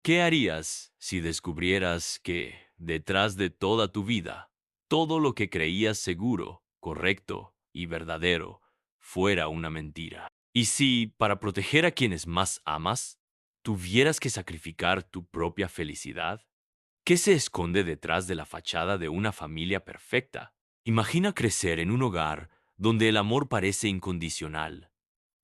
¿Qué harías si descubrieras que, detrás de toda tu vida, todo lo que creías seguro, correcto y verdadero fuera una mentira? ¿Y si, para proteger a quienes más amas, tuvieras que sacrificar tu propia felicidad? ¿Qué se esconde detrás de la fachada de una familia perfecta? Imagina crecer en un hogar donde el amor parece incondicional,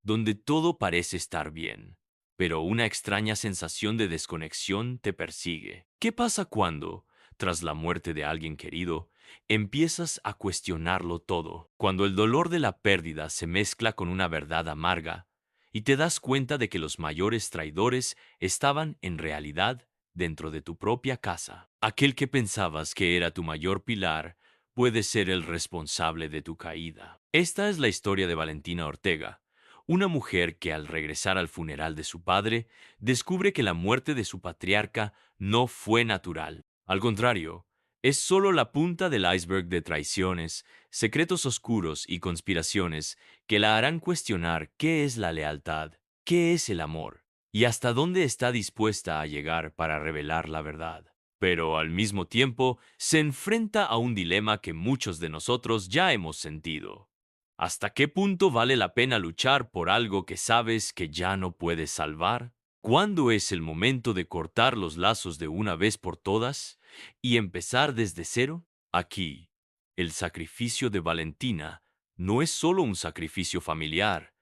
donde todo parece estar bien, pero una extraña sensación de desconexión te persigue. ¿Qué pasa cuando, tras la muerte de alguien querido, empiezas a cuestionarlo todo? Cuando el dolor de la pérdida se mezcla con una verdad amarga y te das cuenta de que los mayores traidores estaban en realidad dentro de tu propia casa. Aquel que pensabas que era tu mayor pilar puede ser el responsable de tu caída. Esta es la historia de Valentina Ortega, una mujer que al regresar al funeral de su padre, descubre que la muerte de su patriarca no fue natural. Al contrario, es solo la punta del iceberg de traiciones, secretos oscuros y conspiraciones que la harán cuestionar qué es la lealtad, qué es el amor y hasta dónde está dispuesta a llegar para revelar la verdad. Pero al mismo tiempo se enfrenta a un dilema que muchos de nosotros ya hemos sentido. ¿Hasta qué punto vale la pena luchar por algo que sabes que ya no puedes salvar? ¿Cuándo es el momento de cortar los lazos de una vez por todas y empezar desde cero? Aquí, el sacrificio de Valentina no es solo un sacrificio familiar,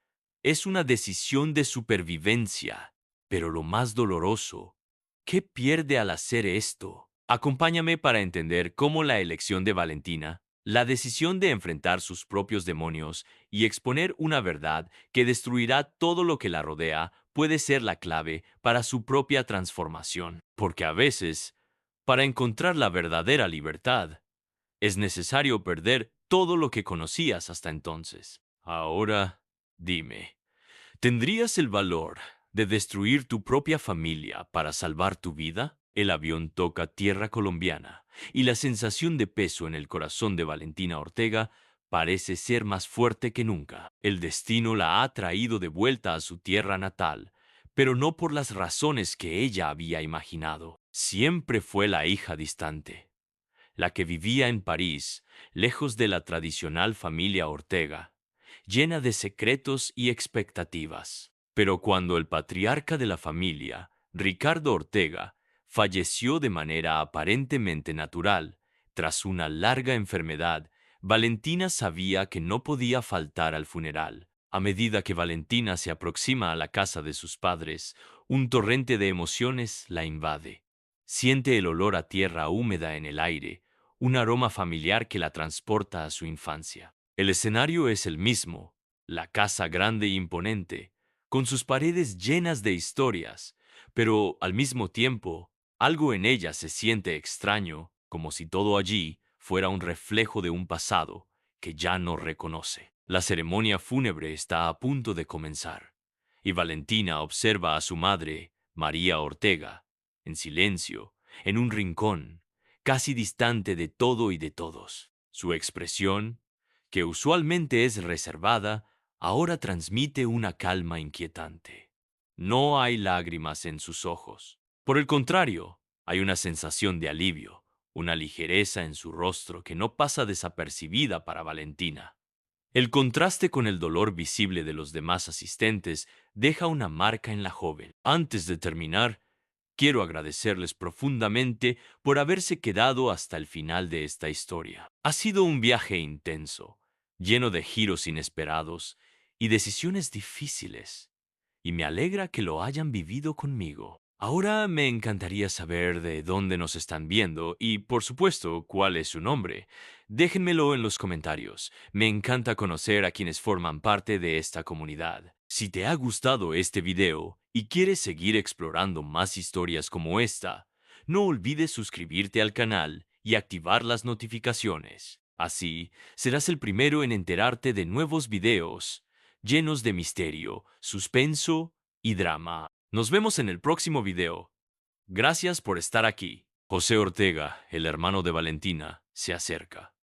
es una decisión de supervivencia. Pero lo más doloroso, ¿qué pierde al hacer esto? Acompáñame para entender cómo la elección de Valentina, la decisión de enfrentar sus propios demonios y exponer una verdad que destruirá todo lo que la rodea, puede ser la clave para su propia transformación. Porque a veces, para encontrar la verdadera libertad, es necesario perder todo lo que conocías hasta entonces. Ahora, dime, ¿tendrías el valor de destruir tu propia familia para salvar tu vida? El avión toca tierra colombiana y la sensación de peso en el corazón de Valentina Ortega parece ser más fuerte que nunca. El destino la ha traído de vuelta a su tierra natal, pero no por las razones que ella había imaginado. Siempre fue la hija distante, la que vivía en París, lejos de la tradicional familia Ortega, llena de secretos y expectativas. Pero cuando el patriarca de la familia, Ricardo Ortega, falleció de manera aparentemente natural, tras una larga enfermedad, Valentina sabía que no podía faltar al funeral. A medida que Valentina se aproxima a la casa de sus padres, un torrente de emociones la invade. Siente el olor a tierra húmeda en el aire, un aroma familiar que la transporta a su infancia. El escenario es el mismo, la casa grande e imponente, con sus paredes llenas de historias, pero al mismo tiempo, algo en ella se siente extraño, como si todo allí fuera un reflejo de un pasado que ya no reconoce. La ceremonia fúnebre está a punto de comenzar, y Valentina observa a su madre, María Ortega, en silencio, en un rincón, casi distante de todo y de todos. Su expresión, que usualmente es reservada, ahora transmite una calma inquietante. No hay lágrimas en sus ojos. Por el contrario, hay una sensación de alivio, una ligereza en su rostro que no pasa desapercibida para Valentina. El contraste con el dolor visible de los demás asistentes deja una marca en la joven. Antes de terminar, quiero agradecerles profundamente por haberse quedado hasta el final de esta historia. Ha sido un viaje intenso, lleno de giros inesperados y decisiones difíciles, y me alegra que lo hayan vivido conmigo. Ahora me encantaría saber de dónde nos están viendo y, por supuesto, cuál es su nombre. Déjenmelo en los comentarios. Me encanta conocer a quienes forman parte de esta comunidad. Si te ha gustado este video y quieres seguir explorando más historias como esta, no olvides suscribirte al canal y activar las notificaciones. Así, serás el primero en enterarte de nuevos videos llenos de misterio, suspenso y drama. Nos vemos en el próximo video. Gracias por estar aquí. José Ortega, el hermano de Valentina, se acerca.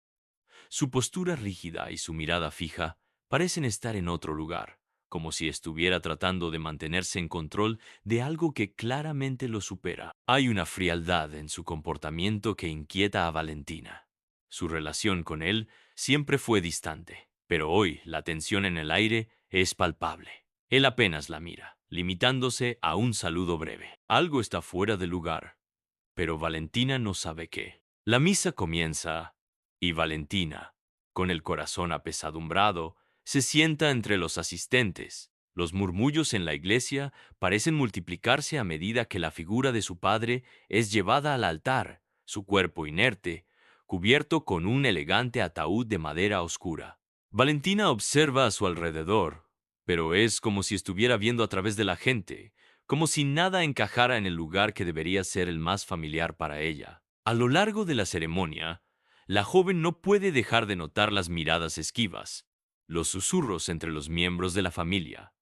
Su postura rígida y su mirada fija parecen estar en otro lugar, como si estuviera tratando de mantenerse en control de algo que claramente lo supera. Hay una frialdad en su comportamiento que inquieta a Valentina. Su relación con él siempre fue distante, pero hoy la tensión en el aire es palpable. Él apenas la mira, limitándose a un saludo breve. Algo está fuera de lugar, pero Valentina no sabe qué. La misa comienza y Valentina, con el corazón apesadumbrado, se sienta entre los asistentes. Los murmullos en la iglesia parecen multiplicarse a medida que la figura de su padre es llevada al altar, su cuerpo inerte, cubierto con un elegante ataúd de madera oscura. Valentina observa a su alrededor, pero es como si estuviera viendo a través de la gente, como si nada encajara en el lugar que debería ser el más familiar para ella. A lo largo de la ceremonia, la joven no puede dejar de notar las miradas esquivas, los susurros entre los miembros de la familia.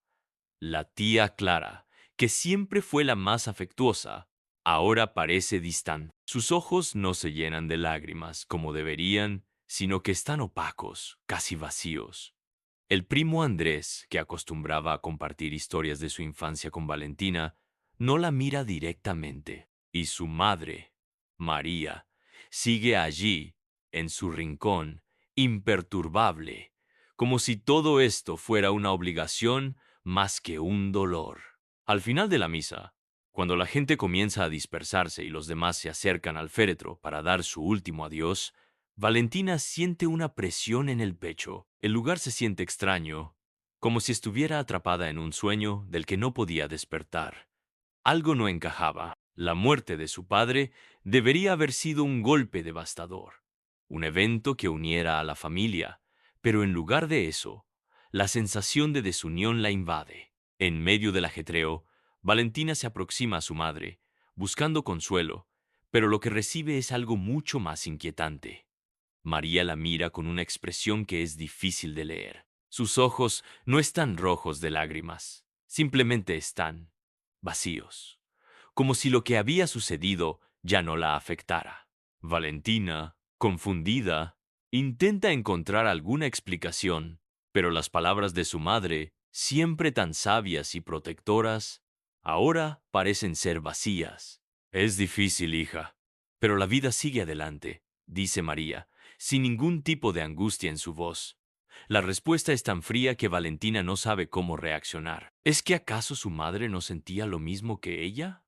La tía Clara, que siempre fue la más afectuosa, ahora parece distante. Sus ojos no se llenan de lágrimas como deberían, sino que están opacos, casi vacíos. El primo Andrés, que acostumbraba a compartir historias de su infancia con Valentina, no la mira directamente. Y su madre, María, sigue allí, en su rincón, imperturbable, como si todo esto fuera una obligación más que un dolor. Al final de la misa, cuando la gente comienza a dispersarse y los demás se acercan al féretro para dar su último adiós, Valentina siente una presión en el pecho. El lugar se siente extraño, como si estuviera atrapada en un sueño del que no podía despertar. Algo no encajaba. La muerte de su padre debería haber sido un golpe devastador, un evento que uniera a la familia, pero en lugar de eso, la sensación de desunión la invade. En medio del ajetreo, Valentina se aproxima a su madre, buscando consuelo, pero lo que recibe es algo mucho más inquietante. María la mira con una expresión que es difícil de leer. Sus ojos no están rojos de lágrimas, simplemente están vacíos, como si lo que había sucedido ya no la afectara. Valentina, confundida, intenta encontrar alguna explicación, pero las palabras de su madre, siempre tan sabias y protectoras, ahora parecen ser vacías. Es difícil, hija, pero la vida sigue adelante, dice María, sin ningún tipo de angustia en su voz. La respuesta es tan fría que Valentina no sabe cómo reaccionar. ¿Es que acaso su madre no sentía lo mismo que ella?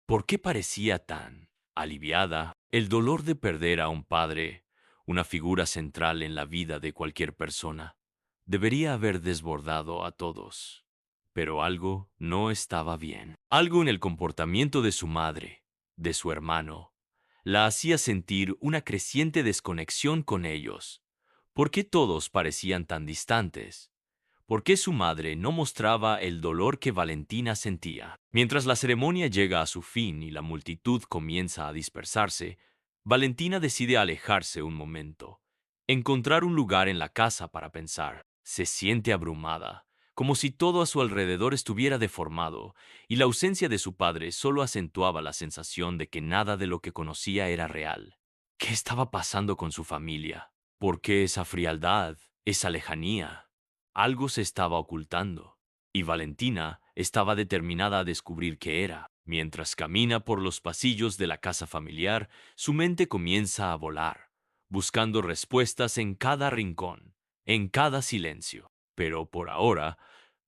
¿Por qué parecía tan aliviada? El dolor de perder a un padre, una figura central en la vida de cualquier persona, debería haber desbordado a todos. Pero algo no estaba bien. Algo en el comportamiento de su madre, de su hermano, la hacía sentir una creciente desconexión con ellos. ¿Por qué todos parecían tan distantes? ¿Por qué su madre no mostraba el dolor que Valentina sentía? Mientras la ceremonia llega a su fin y la multitud comienza a dispersarse, Valentina decide alejarse un momento, encontrar un lugar en la casa para pensar. Se siente abrumada, como si todo a su alrededor estuviera deformado, y la ausencia de su padre solo acentuaba la sensación de que nada de lo que conocía era real. ¿Qué estaba pasando con su familia? ¿Por qué esa frialdad, esa lejanía? Algo se estaba ocultando, y Valentina estaba determinada a descubrir qué era. Mientras camina por los pasillos de la casa familiar, su mente comienza a volar, buscando respuestas en cada rincón, en cada silencio. Pero por ahora,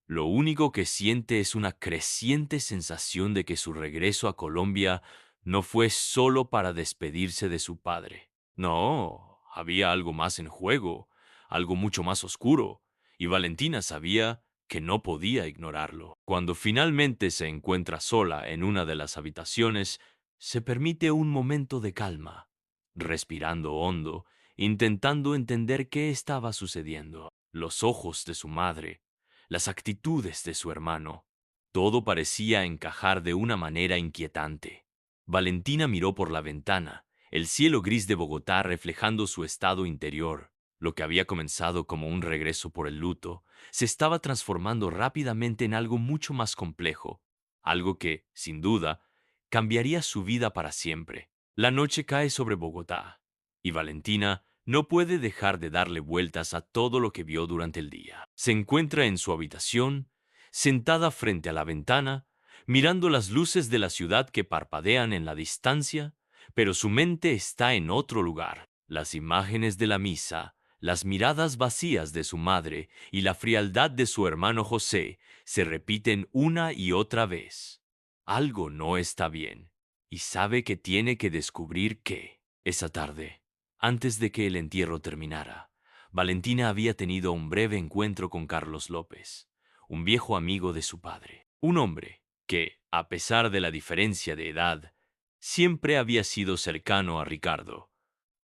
lo único que siente es una creciente sensación de que su regreso a Colombia no fue solo para despedirse de su padre. No, había algo más en juego, algo mucho más oscuro, y Valentina sabía que no podía ignorarlo. Cuando finalmente se encuentra sola en una de las habitaciones, se permite un momento de calma, respirando hondo, intentando entender qué estaba sucediendo. Los ojos de su madre, las actitudes de su hermano, todo parecía encajar de una manera inquietante. Valentina miró por la ventana, el cielo gris de Bogotá reflejando su estado interior. Lo que había comenzado como un regreso por el luto, se estaba transformando rápidamente en algo mucho más complejo, algo que, sin duda, cambiaría su vida para siempre. La noche cae sobre Bogotá, y Valentina no puede dejar de darle vueltas a todo lo que vio durante el día. Se encuentra en su habitación, sentada frente a la ventana, mirando las luces de la ciudad que parpadean en la distancia, pero su mente está en otro lugar. Las imágenes de la misa, las miradas vacías de su madre y la frialdad de su hermano José se repiten una y otra vez. Algo no está bien, y sabe que tiene que descubrir qué. Esa tarde, antes de que el entierro terminara, Valentina había tenido un breve encuentro con Carlos López, un viejo amigo de su padre, un hombre que, a pesar de la diferencia de edad, siempre había sido cercano a Ricardo.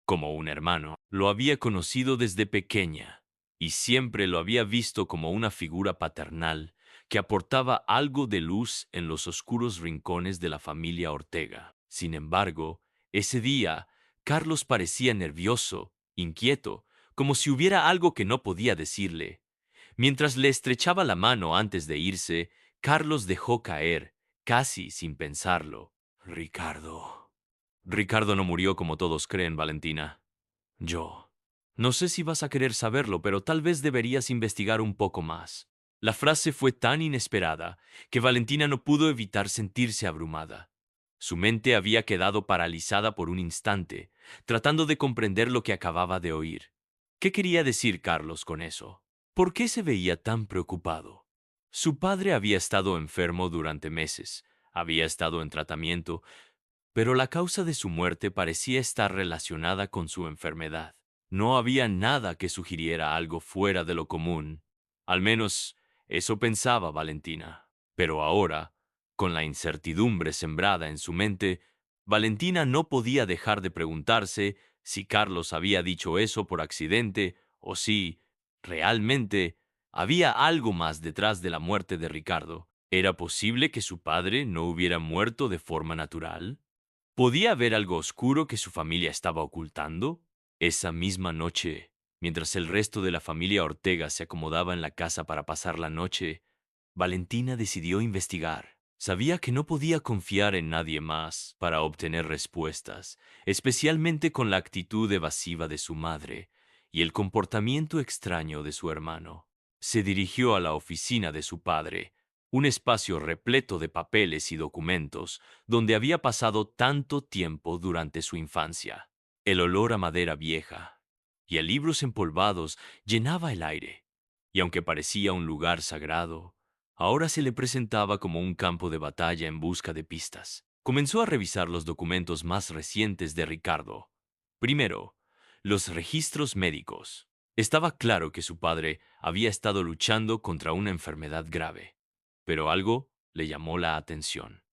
Como un hermano, lo había conocido desde pequeña y siempre lo había visto como una figura paternal que aportaba algo de luz en los oscuros rincones de la familia Ortega. Sin embargo, ese día, Carlos parecía nervioso, inquieto, como si hubiera algo que no podía decirle. Mientras le estrechaba la mano antes de irse, Carlos dejó caer, casi sin pensarlo: Ricardo. Ricardo no murió como todos creen, Valentina. Yo. No sé si vas a querer saberlo, pero tal vez deberías investigar un poco más. La frase fue tan inesperada que Valentina no pudo evitar sentirse abrumada. Su mente había quedado paralizada por un instante, tratando de comprender lo que acababa de oír. ¿Qué quería decir Carlos con eso? ¿Por qué se veía tan preocupado? Su padre había estado enfermo durante meses, había estado en tratamiento, pero la causa de su muerte parecía estar relacionada con su enfermedad. No había nada que sugiriera algo fuera de lo común. Al menos eso pensaba Valentina. Pero ahora, con la incertidumbre sembrada en su mente, Valentina no podía dejar de preguntarse si Carlos había dicho eso por accidente o si, realmente, había algo más detrás de la muerte de Ricardo. ¿Era posible que su padre no hubiera muerto de forma natural? ¿Podía haber algo oscuro que su familia estaba ocultando? Esa misma noche, mientras el resto de la familia Ortega se acomodaba en la casa para pasar la noche, Valentina decidió investigar. Sabía que no podía confiar en nadie más para obtener respuestas, especialmente con la actitud evasiva de su madre y el comportamiento extraño de su hermano. Se dirigió a la oficina de su padre, un espacio repleto de papeles y documentos donde había pasado tanto tiempo durante su infancia. El olor a madera vieja y a libros empolvados llenaba el aire, y aunque parecía un lugar sagrado, ahora se le presentaba como un campo de batalla en busca de pistas. Comenzó a revisar los documentos más recientes de Ricardo. Primero, los registros médicos. Estaba claro que su padre había estado luchando contra una enfermedad grave, pero algo le llamó la atención.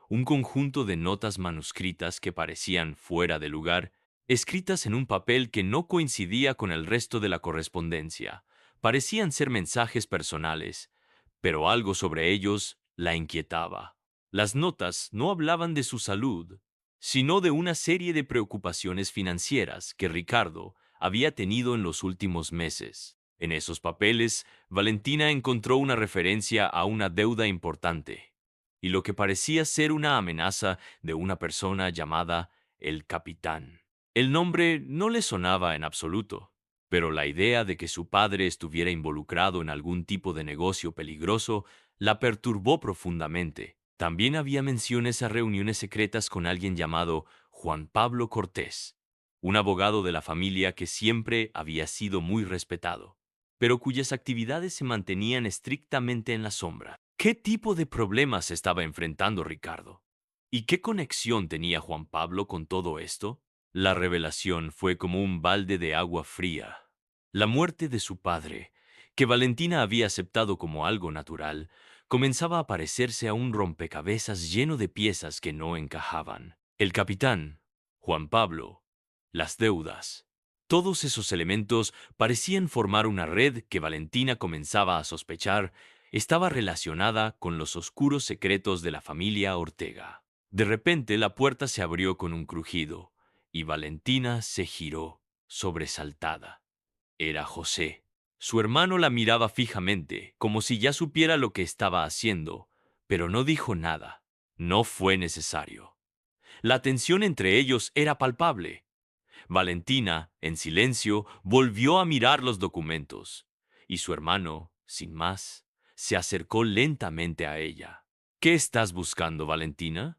Un conjunto de notas manuscritas que parecían fuera de lugar, escritas en un papel que no coincidía con el resto de la correspondencia. Parecían ser mensajes personales, pero algo sobre ellos la inquietaba. Las notas no hablaban de su salud, sino de una serie de preocupaciones financieras que Ricardo había tenido en los últimos meses. En esos papeles, Valentina encontró una referencia a una deuda importante y lo que parecía ser una amenaza de una persona llamada el Capitán. El nombre no le sonaba en absoluto, pero la idea de que su padre estuviera involucrado en algún tipo de negocio peligroso la perturbó profundamente. También había menciones a reuniones secretas con alguien llamado Juan Pablo Cortés, un abogado de la familia que siempre había sido muy respetado, pero cuyas actividades se mantenían estrictamente en la sombra. ¿Qué tipo de problemas estaba enfrentando Ricardo? ¿Y qué conexión tenía Juan Pablo con todo esto? La revelación fue como un balde de agua fría. La muerte de su padre, que Valentina había aceptado como algo natural, comenzaba a parecerse a un rompecabezas lleno de piezas que no encajaban. El capitán, Juan Pablo, las deudas. Todos esos elementos parecían formar una red que Valentina comenzaba a sospechar estaba relacionada con los oscuros secretos de la familia Ortega. De repente la puerta se abrió con un crujido y Valentina se giró, sobresaltada. Era José. Su hermano la miraba fijamente, como si ya supiera lo que estaba haciendo, pero no dijo nada. No fue necesario. La tensión entre ellos era palpable. Valentina, en silencio, volvió a mirar los documentos, y su hermano, sin más, se acercó lentamente a ella. ¿Qué estás buscando, Valentina?,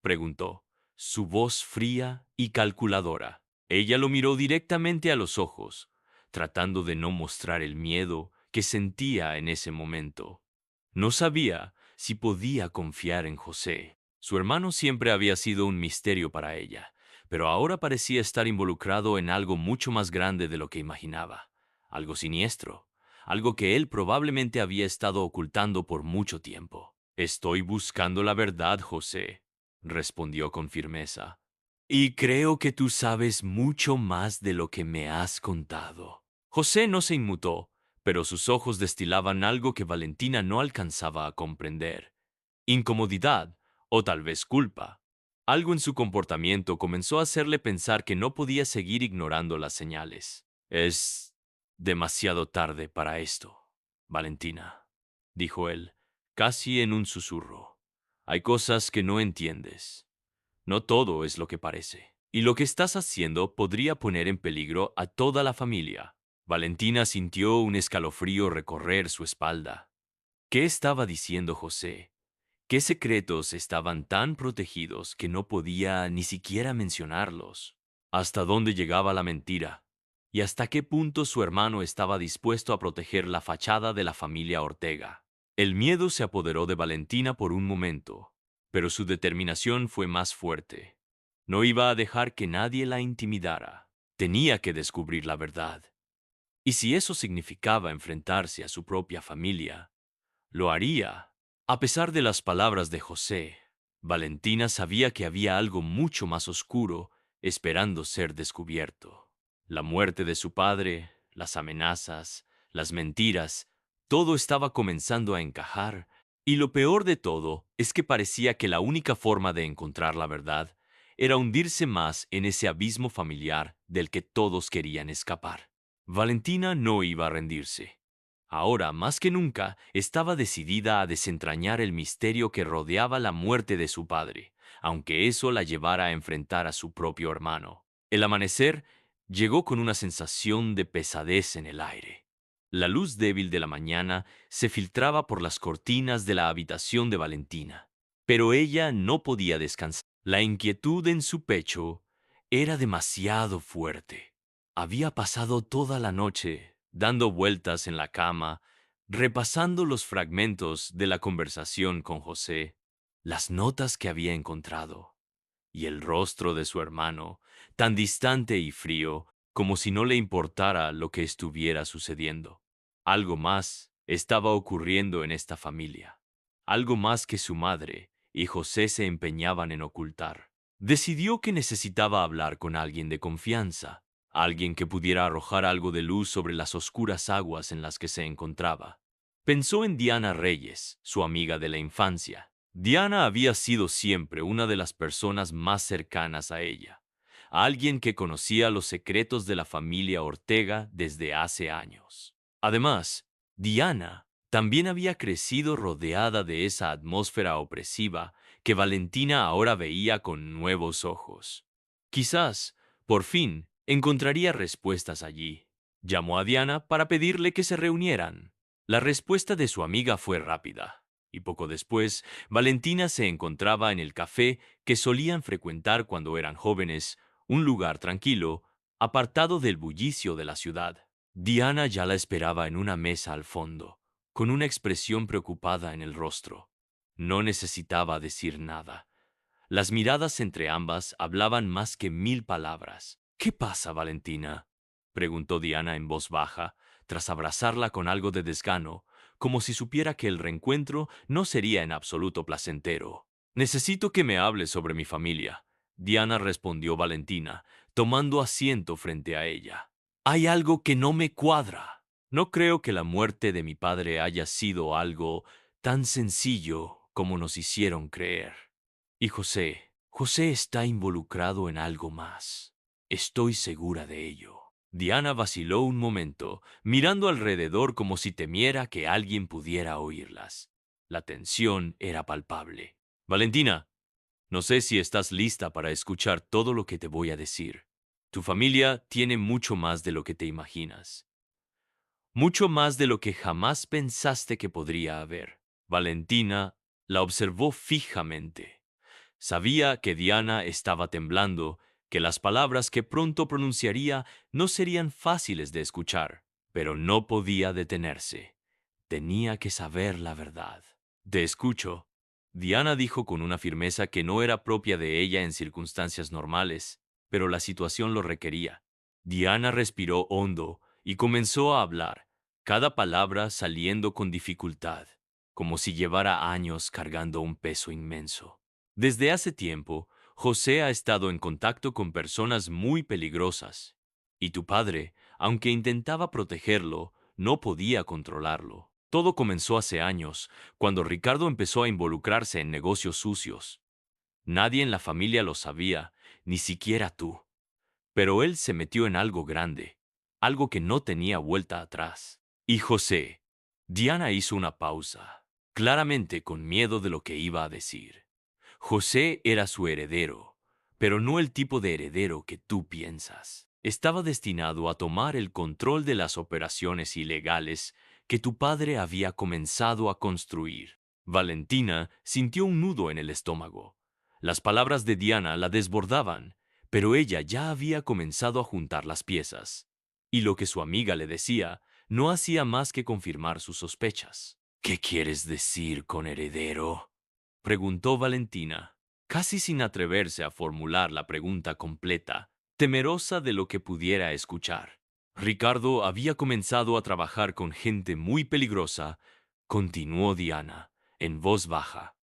preguntó, su voz fría y calculadora. Ella lo miró directamente a los ojos, tratando de no mostrar el miedo que sentía en ese momento. No sabía si podía confiar en José. Su hermano siempre había sido un misterio para ella, pero ahora parecía estar involucrado en algo mucho más grande de lo que imaginaba, algo siniestro, algo que él probablemente había estado ocultando por mucho tiempo. Estoy buscando la verdad, José, respondió con firmeza. Y creo que tú sabes mucho más de lo que me has contado. José no se inmutó, pero sus ojos destilaban algo que Valentina no alcanzaba a comprender. Incomodidad, o tal vez culpa. Algo en su comportamiento comenzó a hacerle pensar que no podía seguir ignorando las señales. Es demasiado tarde para esto, Valentina, dijo él, casi en un susurro. Hay cosas que no entiendes. No todo es lo que parece. Y lo que estás haciendo podría poner en peligro a toda la familia. Valentina sintió un escalofrío recorrer su espalda. ¿Qué estaba diciendo José? ¿Qué secretos estaban tan protegidos que no podía ni siquiera mencionarlos? ¿Hasta dónde llegaba la mentira? ¿Y hasta qué punto su hermano estaba dispuesto a proteger la fachada de la familia Ortega? El miedo se apoderó de Valentina por un momento, pero su determinación fue más fuerte. No iba a dejar que nadie la intimidara. Tenía que descubrir la verdad. Y si eso significaba enfrentarse a su propia familia, lo haría. A pesar de las palabras de José, Valentina sabía que había algo mucho más oscuro esperando ser descubierto. La muerte de su padre, las amenazas, las mentiras, todo estaba comenzando a encajar, y lo peor de todo es que parecía que la única forma de encontrar la verdad era hundirse más en ese abismo familiar del que todos querían escapar. Valentina no iba a rendirse. Ahora, más que nunca, estaba decidida a desentrañar el misterio que rodeaba la muerte de su padre, aunque eso la llevara a enfrentar a su propio hermano. El amanecer llegó con una sensación de pesadez en el aire. La luz débil de la mañana se filtraba por las cortinas de la habitación de Valentina, pero ella no podía descansar. La inquietud en su pecho era demasiado fuerte. Había pasado toda la noche dando vueltas en la cama, repasando los fragmentos de la conversación con José, las notas que había encontrado, y el rostro de su hermano, tan distante y frío, como si no le importara lo que estuviera sucediendo. Algo más estaba ocurriendo en esta familia, algo más que su madre y José se empeñaban en ocultar. Decidió que necesitaba hablar con alguien de confianza, alguien que pudiera arrojar algo de luz sobre las oscuras aguas en las que se encontraba. Pensó en Diana Reyes, su amiga de la infancia. Diana había sido siempre una de las personas más cercanas a ella, alguien que conocía los secretos de la familia Ortega desde hace años. Además, Diana también había crecido rodeada de esa atmósfera opresiva que Valentina ahora veía con nuevos ojos. Quizás, por fin, encontraría respuestas allí. Llamó a Diana para pedirle que se reunieran. La respuesta de su amiga fue rápida, y poco después, Valentina se encontraba en el café que solían frecuentar cuando eran jóvenes, un lugar tranquilo, apartado del bullicio de la ciudad. Diana ya la esperaba en una mesa al fondo, con una expresión preocupada en el rostro. No necesitaba decir nada. Las miradas entre ambas hablaban más que 1000 palabras. ¿Qué pasa, Valentina?, preguntó Diana en voz baja, tras abrazarla con algo de desgano, como si supiera que el reencuentro no sería en absoluto placentero. Necesito que me hables sobre mi familia, Diana respondió Valentina, tomando asiento frente a ella. Hay algo que no me cuadra. No creo que la muerte de mi padre haya sido algo tan sencillo como nos hicieron creer. Y José está involucrado en algo más. Estoy segura de ello. Diana vaciló un momento, mirando alrededor como si temiera que alguien pudiera oírlas. La tensión era palpable. Valentina, no sé si estás lista para escuchar todo lo que te voy a decir. Tu familia tiene mucho más de lo que te imaginas. mucho más de lo que jamás pensaste que podría haber. Valentina la observó fijamente. Sabía que Diana estaba temblando, que las palabras que pronto pronunciaría no serían fáciles de escuchar, pero no podía detenerse. Tenía que saber la verdad. Te escucho. Diana dijo con una firmeza que no era propia de ella en circunstancias normales, pero la situación lo requería. Diana respiró hondo y comenzó a hablar, cada palabra saliendo con dificultad, como si llevara años cargando un peso inmenso. Desde hace tiempo, José ha estado en contacto con personas muy peligrosas, y tu padre, aunque intentaba protegerlo, no podía controlarlo. Todo comenzó hace años, cuando Ricardo empezó a involucrarse en negocios sucios. Nadie en la familia lo sabía, ni siquiera tú. Pero él se metió en algo grande, algo que no tenía vuelta atrás. Y José, Diana hizo una pausa, claramente con miedo de lo que iba a decir. José era su heredero, pero no el tipo de heredero que tú piensas. Estaba destinado a tomar el control de las operaciones ilegales que tu padre había comenzado a construir. Valentina sintió un nudo en el estómago. Las palabras de Diana la desbordaban, pero ella ya había comenzado a juntar las piezas. Y lo que su amiga le decía no hacía más que confirmar sus sospechas. ¿Qué quieres decir con heredero?, preguntó Valentina, casi sin atreverse a formular la pregunta completa, temerosa de lo que pudiera escuchar. Ricardo había comenzado a trabajar con gente muy peligrosa, continuó Diana, en voz baja.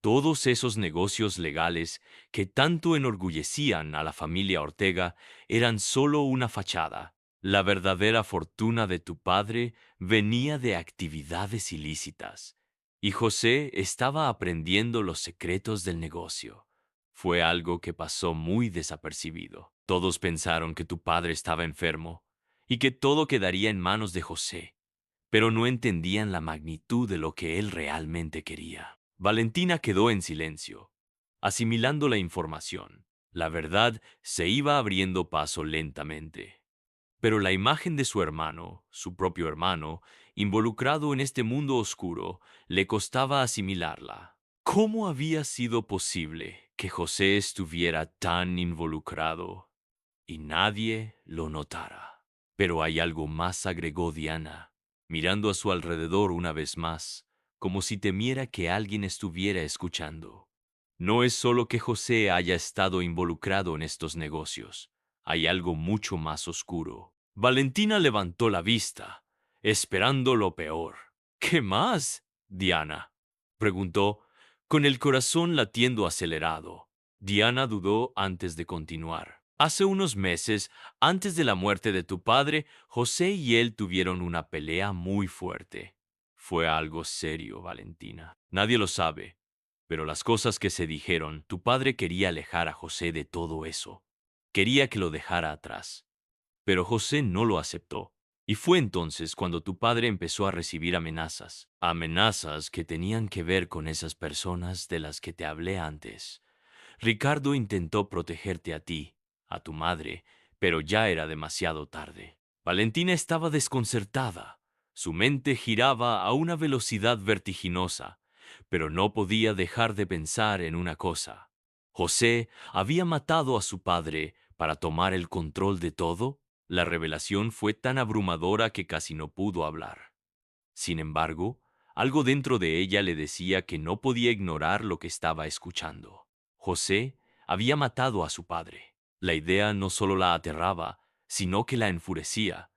Todos esos negocios legales que tanto enorgullecían a la familia Ortega eran solo una fachada. La verdadera fortuna de tu padre venía de actividades ilícitas, y José estaba aprendiendo los secretos del negocio. Fue algo que pasó muy desapercibido. Todos pensaron que tu padre estaba enfermo y que todo quedaría en manos de José, pero no entendían la magnitud de lo que él realmente quería. Valentina quedó en silencio, asimilando la información. La verdad se iba abriendo paso lentamente. Pero la imagen de su hermano, su propio hermano, involucrado en este mundo oscuro, le costaba asimilarla. ¿Cómo había sido posible que José estuviera tan involucrado y nadie lo notara? Pero hay algo más, agregó Diana, mirando a su alrededor una vez más, como si temiera que alguien estuviera escuchando. No es solo que José haya estado involucrado en estos negocios. Hay algo mucho más oscuro. Valentina levantó la vista, esperando lo peor. ¿Qué más, Diana?, preguntó, con el corazón latiendo acelerado. Diana dudó antes de continuar. Hace unos meses, antes de la muerte de tu padre, José y él tuvieron una pelea muy fuerte. Fue algo serio, Valentina. Nadie lo sabe, pero las cosas que se dijeron, tu padre quería alejar a José de todo eso. Quería que lo dejara atrás. Pero José no lo aceptó. Y fue entonces cuando tu padre empezó a recibir amenazas. Amenazas que tenían que ver con esas personas de las que te hablé antes. Ricardo intentó protegerte a ti, a tu madre, pero ya era demasiado tarde. Valentina estaba desconcertada. Su mente giraba a una velocidad vertiginosa, pero no podía dejar de pensar en una cosa. ¿José había matado a su padre para tomar el control de todo? La revelación fue tan abrumadora que casi no pudo hablar. Sin embargo, algo dentro de ella le decía que no podía ignorar lo que estaba escuchando. José había matado a su padre. La idea no solo la aterraba, sino que la enfurecía.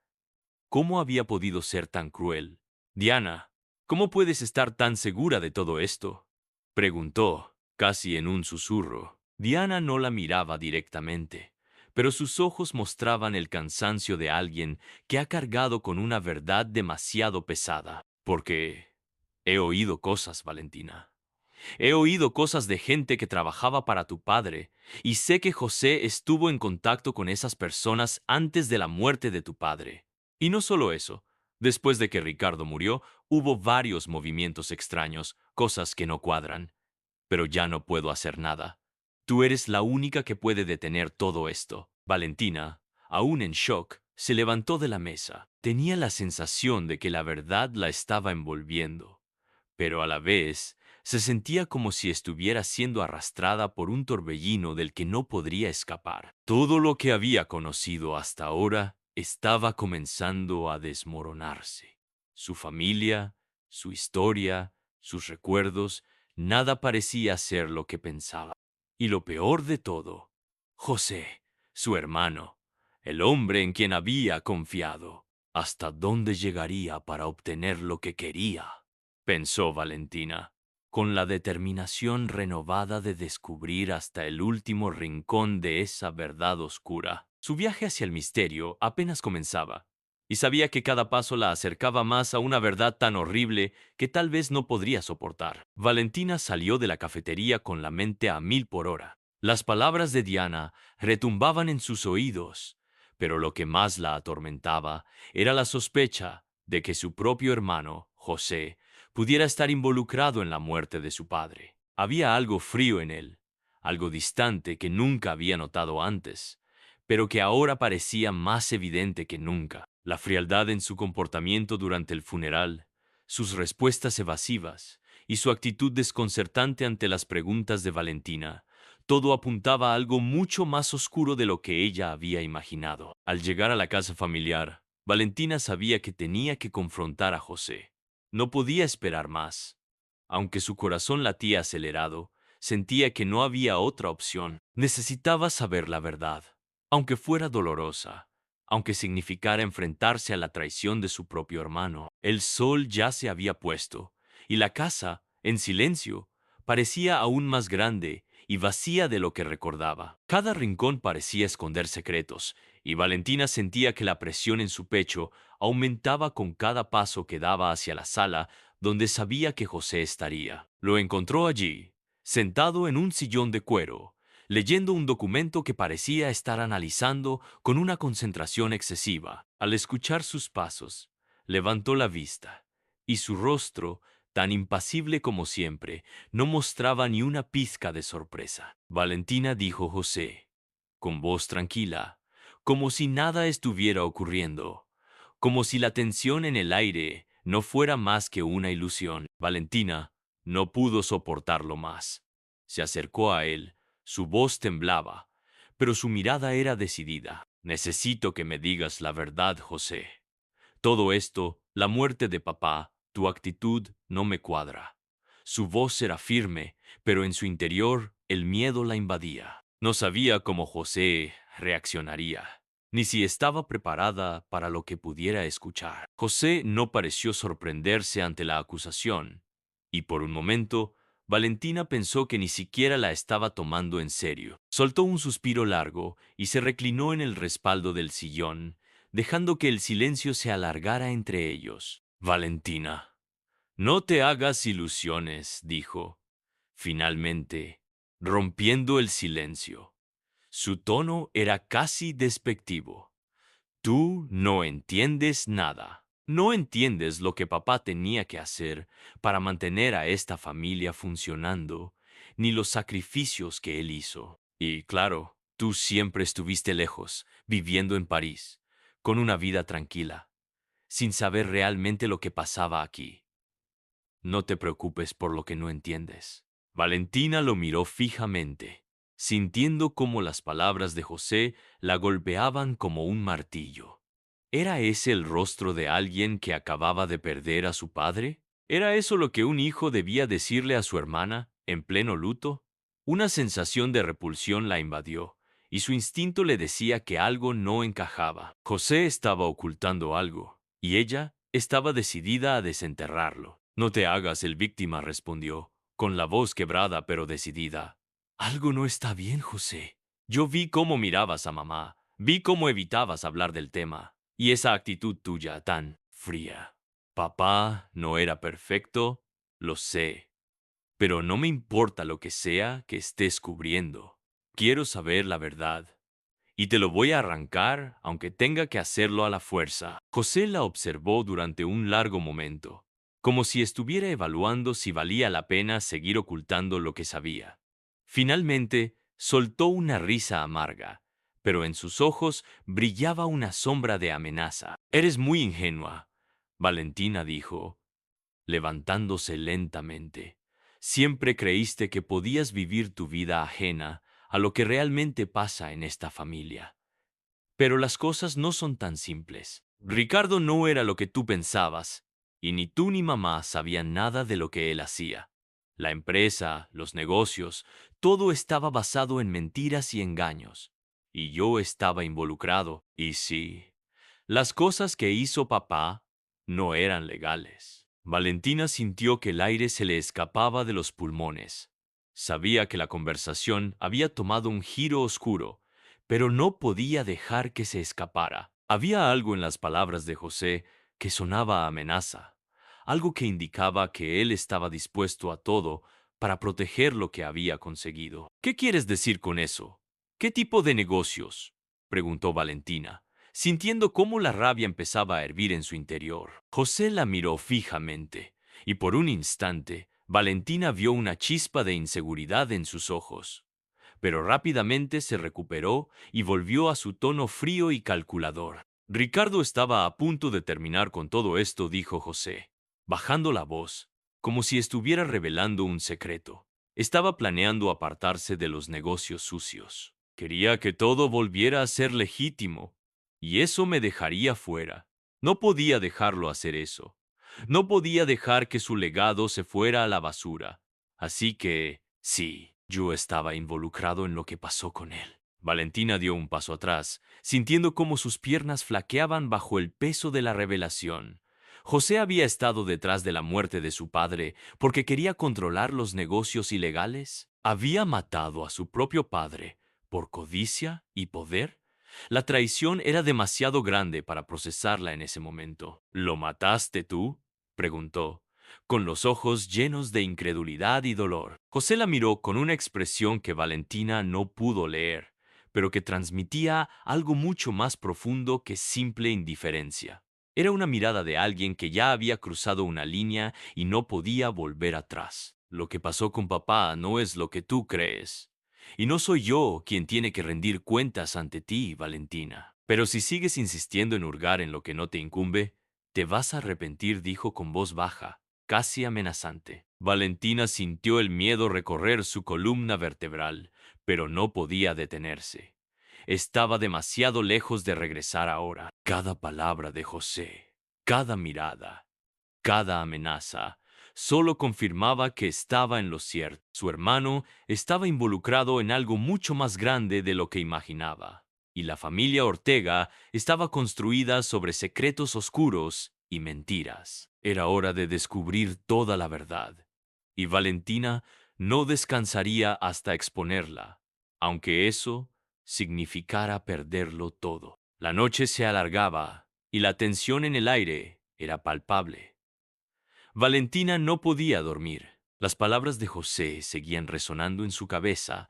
¿Cómo había podido ser tan cruel? Diana, ¿cómo puedes estar tan segura de todo esto?, preguntó, casi en un susurro. Diana no la miraba directamente, pero sus ojos mostraban el cansancio de alguien que ha cargado con una verdad demasiado pesada. Porque he oído cosas, Valentina. He oído cosas de gente que trabajaba para tu padre, y sé que José estuvo en contacto con esas personas antes de la muerte de tu padre. Y no solo eso, después de que Ricardo murió, hubo varios movimientos extraños, cosas que no cuadran. Pero ya no puedo hacer nada. Tú eres la única que puede detener todo esto. Valentina, aún en shock, se levantó de la mesa. Tenía la sensación de que la verdad la estaba envolviendo, pero a la vez se sentía como si estuviera siendo arrastrada por un torbellino del que no podría escapar. Todo lo que había conocido hasta ahora estaba comenzando a desmoronarse. Su familia, su historia, sus recuerdos, nada parecía ser lo que pensaba. Y lo peor de todo, José, su hermano, el hombre en quien había confiado. ¿Hasta dónde llegaría para obtener lo que quería?, pensó Valentina, con la determinación renovada de descubrir hasta el último rincón de esa verdad oscura. Su viaje hacia el misterio apenas comenzaba, y sabía que cada paso la acercaba más a una verdad tan horrible que tal vez no podría soportar. Valentina salió de la cafetería con la mente a 1000 por hora. Las palabras de Diana retumbaban en sus oídos, pero lo que más la atormentaba era la sospecha de que su propio hermano, José, pudiera estar involucrado en la muerte de su padre. Había algo frío en él, algo distante que nunca había notado antes, pero que ahora parecía más evidente que nunca. La frialdad en su comportamiento durante el funeral, sus respuestas evasivas y su actitud desconcertante ante las preguntas de Valentina, todo apuntaba a algo mucho más oscuro de lo que ella había imaginado. Al llegar a la casa familiar, Valentina sabía que tenía que confrontar a José. No podía esperar más. Aunque su corazón latía acelerado, sentía que no había otra opción. Necesitaba saber la verdad, aunque fuera dolorosa, aunque significara enfrentarse a la traición de su propio hermano. El sol ya se había puesto, y la casa, en silencio, parecía aún más grande y vacía de lo que recordaba. Cada rincón parecía esconder secretos, y Valentina sentía que la presión en su pecho aumentaba con cada paso que daba hacia la sala donde sabía que José estaría. Lo encontró allí, sentado en un sillón de cuero, leyendo un documento que parecía estar analizando con una concentración excesiva. Al escuchar sus pasos, levantó la vista, y su rostro, tan impasible como siempre, no mostraba ni una pizca de sorpresa. Valentina, dijo José, con voz tranquila, como si nada estuviera ocurriendo, como si la tensión en el aire no fuera más que una ilusión. Valentina no pudo soportarlo más. Se acercó a él, su voz temblaba, pero su mirada era decidida. Necesito que me digas la verdad, José. Todo esto, la muerte de papá, tu actitud no me cuadra. Su voz era firme, pero en su interior el miedo la invadía. No sabía cómo José reaccionaría, ni si estaba preparada para lo que pudiera escuchar. José no pareció sorprenderse ante la acusación, y por un momento Valentina pensó que ni siquiera la estaba tomando en serio. Soltó un suspiro largo y se reclinó en el respaldo del sillón, dejando que el silencio se alargara entre ellos. Valentina, no te hagas ilusiones, dijo, finalmente, rompiendo el silencio. Su tono era casi despectivo. Tú no entiendes nada. No entiendes lo que papá tenía que hacer para mantener a esta familia funcionando, ni los sacrificios que él hizo. Y claro, tú siempre estuviste lejos, viviendo en París, con una vida tranquila, sin saber realmente lo que pasaba aquí. No te preocupes por lo que no entiendes. Valentina lo miró fijamente, sintiendo cómo las palabras de José la golpeaban como un martillo. ¿Era ese el rostro de alguien que acababa de perder a su padre? ¿Era eso lo que un hijo debía decirle a su hermana en pleno luto? Una sensación de repulsión la invadió, y su instinto le decía que algo no encajaba. José estaba ocultando algo, y ella estaba decidida a desenterrarlo. No te hagas el víctima, respondió, con la voz quebrada pero decidida. Algo no está bien, José. Yo vi cómo mirabas a mamá, vi cómo evitabas hablar del tema, y esa actitud tuya tan fría. Papá no era perfecto, lo sé, pero no me importa lo que sea que estés cubriendo. Quiero saber la verdad, y te lo voy a arrancar aunque tenga que hacerlo a la fuerza. José la observó durante un largo momento, como si estuviera evaluando si valía la pena seguir ocultando lo que sabía. Finalmente, soltó una risa amarga, pero en sus ojos brillaba una sombra de amenaza. Eres muy ingenua, Valentina dijo, levantándose lentamente. Siempre creíste que podías vivir tu vida ajena a lo que realmente pasa en esta familia. Pero las cosas no son tan simples. Ricardo no era lo que tú pensabas, y ni tú ni mamá sabían nada de lo que él hacía. La empresa, los negocios, todo estaba basado en mentiras y engaños. Y yo estaba involucrado. Y sí, las cosas que hizo papá no eran legales. Valentina sintió que el aire se le escapaba de los pulmones. Sabía que la conversación había tomado un giro oscuro, pero no podía dejar que se escapara. Había algo en las palabras de José que sonaba a amenaza, algo que indicaba que él estaba dispuesto a todo para proteger lo que había conseguido. ¿Qué quieres decir con eso? ¿Qué tipo de negocios? Preguntó Valentina, sintiendo cómo la rabia empezaba a hervir en su interior. José la miró fijamente, y por un instante, Valentina vio una chispa de inseguridad en sus ojos. Pero rápidamente se recuperó y volvió a su tono frío y calculador. Ricardo estaba a punto de terminar con todo esto, dijo José, bajando la voz, como si estuviera revelando un secreto. Estaba planeando apartarse de los negocios sucios. Quería que todo volviera a ser legítimo, y eso me dejaría fuera. No podía dejarlo hacer eso. No podía dejar que su legado se fuera a la basura. Así que, sí, yo estaba involucrado en lo que pasó con él. Valentina dio un paso atrás, sintiendo cómo sus piernas flaqueaban bajo el peso de la revelación. José había estado detrás de la muerte de su padre porque quería controlar los negocios ilegales. Había matado a su propio padre por codicia y poder. La traición era demasiado grande para procesarla en ese momento. ¿Lo mataste tú?, preguntó, con los ojos llenos de incredulidad y dolor. José la miró con una expresión que Valentina no pudo leer, pero que transmitía algo mucho más profundo que simple indiferencia. Era una mirada de alguien que ya había cruzado una línea y no podía volver atrás. Lo que pasó con papá no es lo que tú crees. Y no soy yo quien tiene que rendir cuentas ante ti, Valentina. Pero si sigues insistiendo en hurgar en lo que no te incumbe, te vas a arrepentir, dijo con voz baja, casi amenazante. Valentina sintió el miedo recorrer su columna vertebral, pero no podía detenerse. Estaba demasiado lejos de regresar ahora. Cada palabra de José, cada mirada, cada amenaza, solo confirmaba que estaba en lo cierto. Su hermano estaba involucrado en algo mucho más grande de lo que imaginaba, y la familia Ortega estaba construida sobre secretos oscuros y mentiras. Era hora de descubrir toda la verdad, y Valentina no descansaría hasta exponerla, aunque eso significara perderlo todo. La noche se alargaba, y la tensión en el aire era palpable. Valentina no podía dormir. Las palabras de José seguían resonando en su cabeza,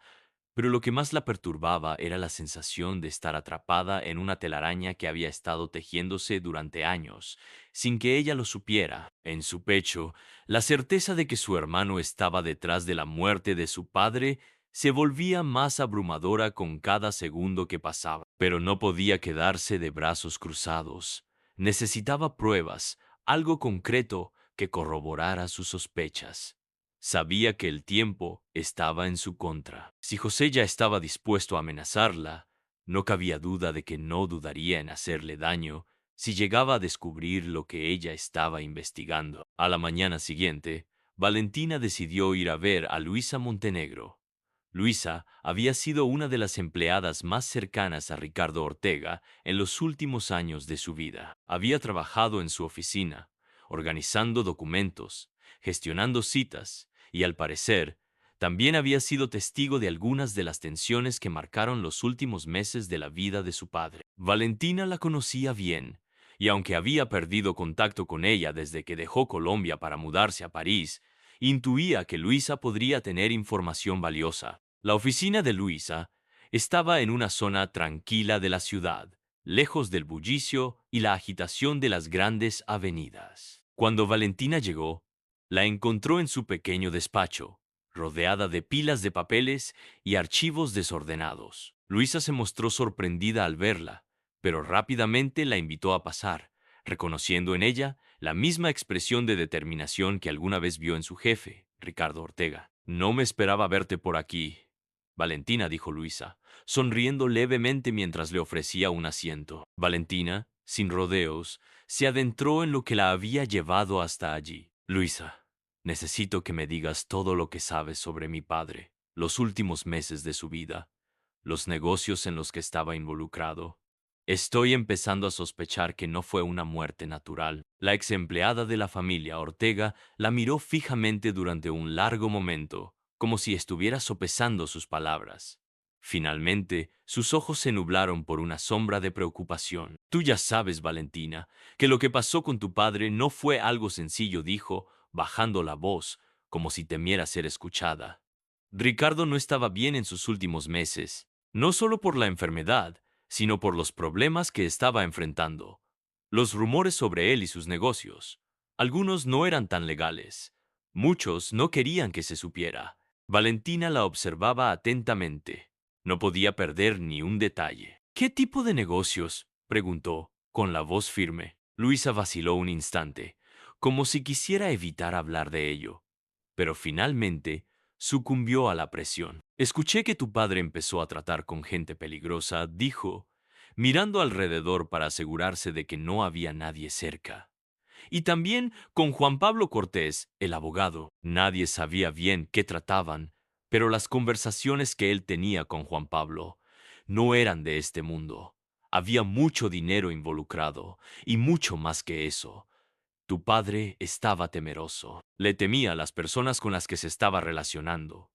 pero lo que más la perturbaba era la sensación de estar atrapada en una telaraña que había estado tejiéndose durante años, sin que ella lo supiera. En su pecho, la certeza de que su hermano estaba detrás de la muerte de su padre se volvía más abrumadora con cada segundo que pasaba. Pero no podía quedarse de brazos cruzados. Necesitaba pruebas, algo concreto que corroborara sus sospechas. Sabía que el tiempo estaba en su contra. Si José ya estaba dispuesto a amenazarla, no cabía duda de que no dudaría en hacerle daño si llegaba a descubrir lo que ella estaba investigando. A la mañana siguiente, Valentina decidió ir a ver a Luisa Montenegro. Luisa había sido una de las empleadas más cercanas a Ricardo Ortega en los últimos años de su vida. Había trabajado en su oficina, organizando documentos, gestionando citas, y al parecer, también había sido testigo de algunas de las tensiones que marcaron los últimos meses de la vida de su padre. Valentina la conocía bien, y aunque había perdido contacto con ella desde que dejó Colombia para mudarse a París, intuía que Luisa podría tener información valiosa. La oficina de Luisa estaba en una zona tranquila de la ciudad, lejos del bullicio y la agitación de las grandes avenidas. Cuando Valentina llegó, la encontró en su pequeño despacho, rodeada de pilas de papeles y archivos desordenados. Luisa se mostró sorprendida al verla, pero rápidamente la invitó a pasar, reconociendo en ella la misma expresión de determinación que alguna vez vio en su jefe, Ricardo Ortega. No me esperaba verte por aquí, Valentina, dijo Luisa, sonriendo levemente mientras le ofrecía un asiento. Valentina, sin rodeos, se adentró en lo que la había llevado hasta allí. Luisa, necesito que me digas todo lo que sabes sobre mi padre, los últimos meses de su vida, los negocios en los que estaba involucrado. Estoy empezando a sospechar que no fue una muerte natural. La ex empleada de la familia Ortega la miró fijamente durante un largo momento, como si estuviera sopesando sus palabras. Finalmente, sus ojos se nublaron por una sombra de preocupación. Tú ya sabes, Valentina, que lo que pasó con tu padre no fue algo sencillo, dijo, bajando la voz, como si temiera ser escuchada. Ricardo no estaba bien en sus últimos meses, no solo por la enfermedad, sino por los problemas que estaba enfrentando. Los rumores sobre él y sus negocios. Algunos no eran tan legales. Muchos no querían que se supiera. Valentina la observaba atentamente. No podía perder ni un detalle. ¿Qué tipo de negocios?, preguntó, con la voz firme. Luisa vaciló un instante, como si quisiera evitar hablar de ello. Pero finalmente sucumbió a la presión. Escuché que tu padre empezó a tratar con gente peligrosa, dijo, mirando alrededor para asegurarse de que no había nadie cerca. Y también con Juan Pablo Cortés, el abogado. Nadie sabía bien qué trataban, pero las conversaciones que él tenía con Juan Pablo no eran de este mundo. Había mucho dinero involucrado, y mucho más que eso. Tu padre estaba temeroso. Le temía a las personas con las que se estaba relacionando.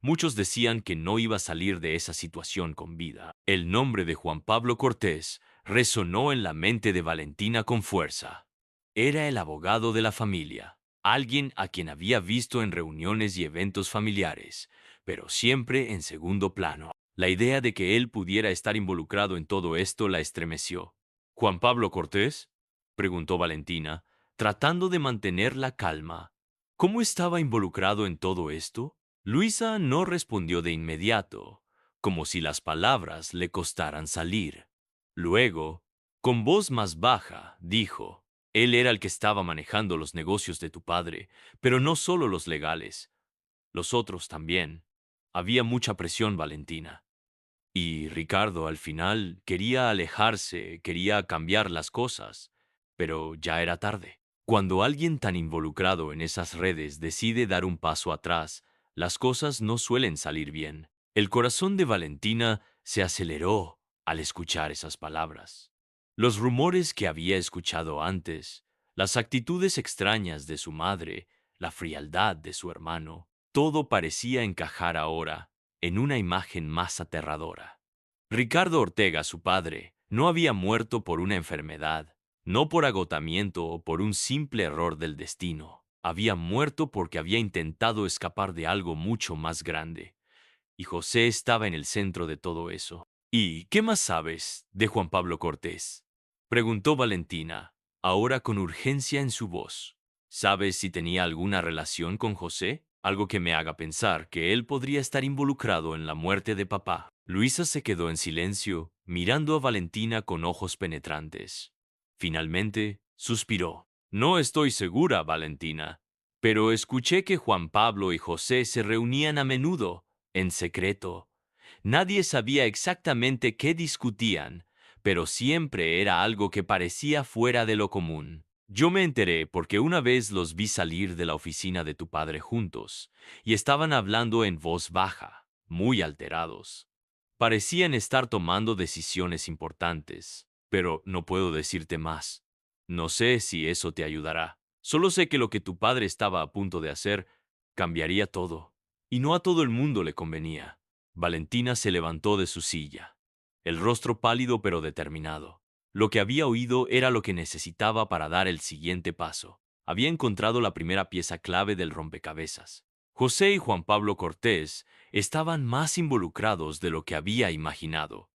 Muchos decían que no iba a salir de esa situación con vida. El nombre de Juan Pablo Cortés resonó en la mente de Valentina con fuerza. Era el abogado de la familia, alguien a quien había visto en reuniones y eventos familiares, pero siempre en segundo plano. La idea de que él pudiera estar involucrado en todo esto la estremeció. ¿Juan Pablo Cortés?, preguntó Valentina, tratando de mantener la calma. ¿Cómo estaba involucrado en todo esto? Luisa no respondió de inmediato, como si las palabras le costaran salir. Luego, con voz más baja, dijo, él era el que estaba manejando los negocios de tu padre, pero no solo los legales, los otros también. Había mucha presión, Valentina. Y Ricardo al final quería alejarse, quería cambiar las cosas, pero ya era tarde. Cuando alguien tan involucrado en esas redes decide dar un paso atrás, las cosas no suelen salir bien. El corazón de Valentina se aceleró al escuchar esas palabras. Los rumores que había escuchado antes, las actitudes extrañas de su madre, la frialdad de su hermano, todo parecía encajar ahora en una imagen más aterradora. Ricardo Ortega, su padre, no había muerto por una enfermedad, no por agotamiento o por un simple error del destino. Había muerto porque había intentado escapar de algo mucho más grande. Y José estaba en el centro de todo eso. ¿Y qué más sabes de Juan Pablo Cortés?, preguntó Valentina, ahora con urgencia en su voz. ¿Sabes si tenía alguna relación con José? Algo que me haga pensar que él podría estar involucrado en la muerte de papá. Luisa se quedó en silencio, mirando a Valentina con ojos penetrantes. Finalmente, suspiró. No estoy segura, Valentina, pero escuché que Juan Pablo y José se reunían a menudo, en secreto. Nadie sabía exactamente qué discutían, pero siempre era algo que parecía fuera de lo común. Yo me enteré porque una vez los vi salir de la oficina de tu padre juntos, y estaban hablando en voz baja, muy alterados. Parecían estar tomando decisiones importantes, pero no puedo decirte más. No sé si eso te ayudará. Solo sé que lo que tu padre estaba a punto de hacer cambiaría todo, y no a todo el mundo le convenía. Valentina se levantó de su silla, el rostro pálido pero determinado. Lo que había oído era lo que necesitaba para dar el siguiente paso. Había encontrado la primera pieza clave del rompecabezas. José y Juan Pablo Cortés estaban más involucrados de lo que había imaginado.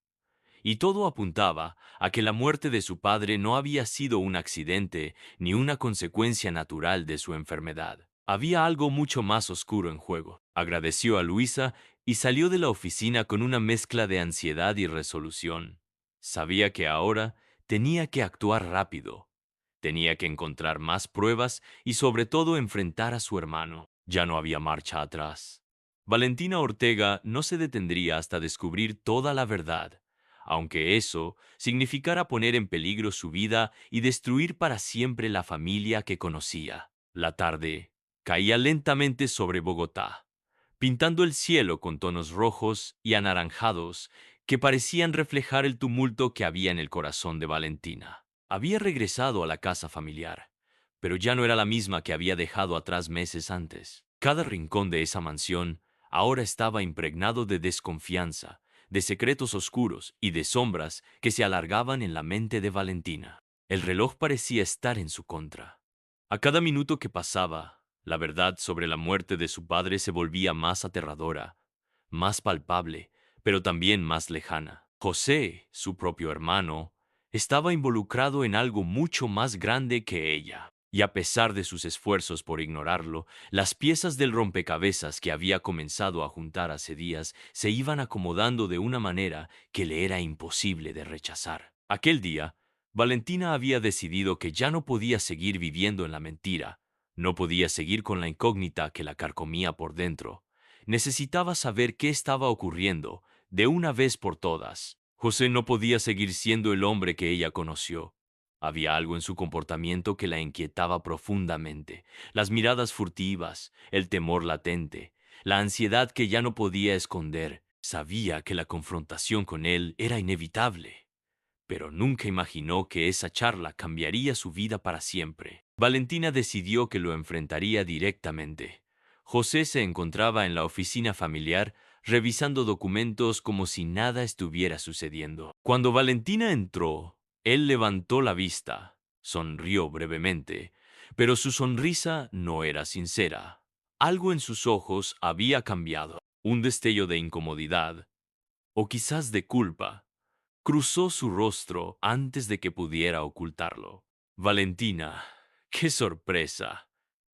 Y todo apuntaba a que la muerte de su padre no había sido un accidente ni una consecuencia natural de su enfermedad. Había algo mucho más oscuro en juego. Agradeció a Luisa y salió de la oficina con una mezcla de ansiedad y resolución. Sabía que ahora tenía que actuar rápido. Tenía que encontrar más pruebas y sobre todo enfrentar a su hermano. Ya no había marcha atrás. Valentina Ortega no se detendría hasta descubrir toda la verdad, aunque eso significara poner en peligro su vida y destruir para siempre la familia que conocía. La tarde caía lentamente sobre Bogotá, pintando el cielo con tonos rojos y anaranjados que parecían reflejar el tumulto que había en el corazón de Valentina. Había regresado a la casa familiar, pero ya no era la misma que había dejado atrás meses antes. Cada rincón de esa mansión ahora estaba impregnado de desconfianza, de secretos oscuros y de sombras que se alargaban en la mente de Valentina. El reloj parecía estar en su contra. A cada minuto que pasaba, la verdad sobre la muerte de su padre se volvía más aterradora, más palpable, pero también más lejana. José, su propio hermano, estaba involucrado en algo mucho más grande que ella. Y a pesar de sus esfuerzos por ignorarlo, las piezas del rompecabezas que había comenzado a juntar hace días se iban acomodando de una manera que le era imposible de rechazar. Aquel día, Valentina había decidido que ya no podía seguir viviendo en la mentira, no podía seguir con la incógnita que la carcomía por dentro. Necesitaba saber qué estaba ocurriendo, de una vez por todas. José no podía seguir siendo el hombre que ella conoció. Había algo en su comportamiento que la inquietaba profundamente. Las miradas furtivas, el temor latente, la ansiedad que ya no podía esconder. Sabía que la confrontación con él era inevitable, pero nunca imaginó que esa charla cambiaría su vida para siempre. Valentina decidió que lo enfrentaría directamente. José se encontraba en la oficina familiar revisando documentos como si nada estuviera sucediendo. Cuando Valentina entró, él levantó la vista, sonrió brevemente, pero su sonrisa no era sincera. Algo en sus ojos había cambiado. Un destello de incomodidad, o quizás de culpa, cruzó su rostro antes de que pudiera ocultarlo. Valentina, qué sorpresa.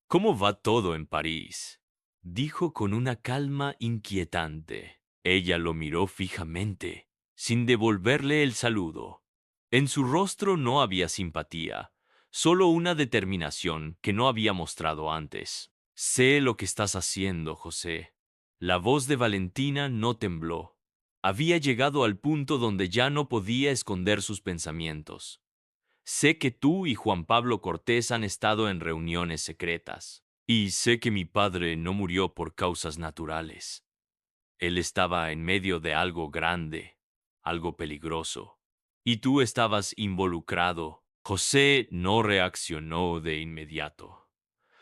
¿Cómo va todo en París? Dijo con una calma inquietante. Ella lo miró fijamente, sin devolverle el saludo. En su rostro no había simpatía, solo una determinación que no había mostrado antes. Sé lo que estás haciendo, José. La voz de Valentina no tembló. Había llegado al punto donde ya no podía esconder sus pensamientos. Sé que tú y Juan Pablo Cortés han estado en reuniones secretas. Y sé que mi padre no murió por causas naturales. Él estaba en medio de algo grande, algo peligroso. Y tú estabas involucrado. José no reaccionó de inmediato.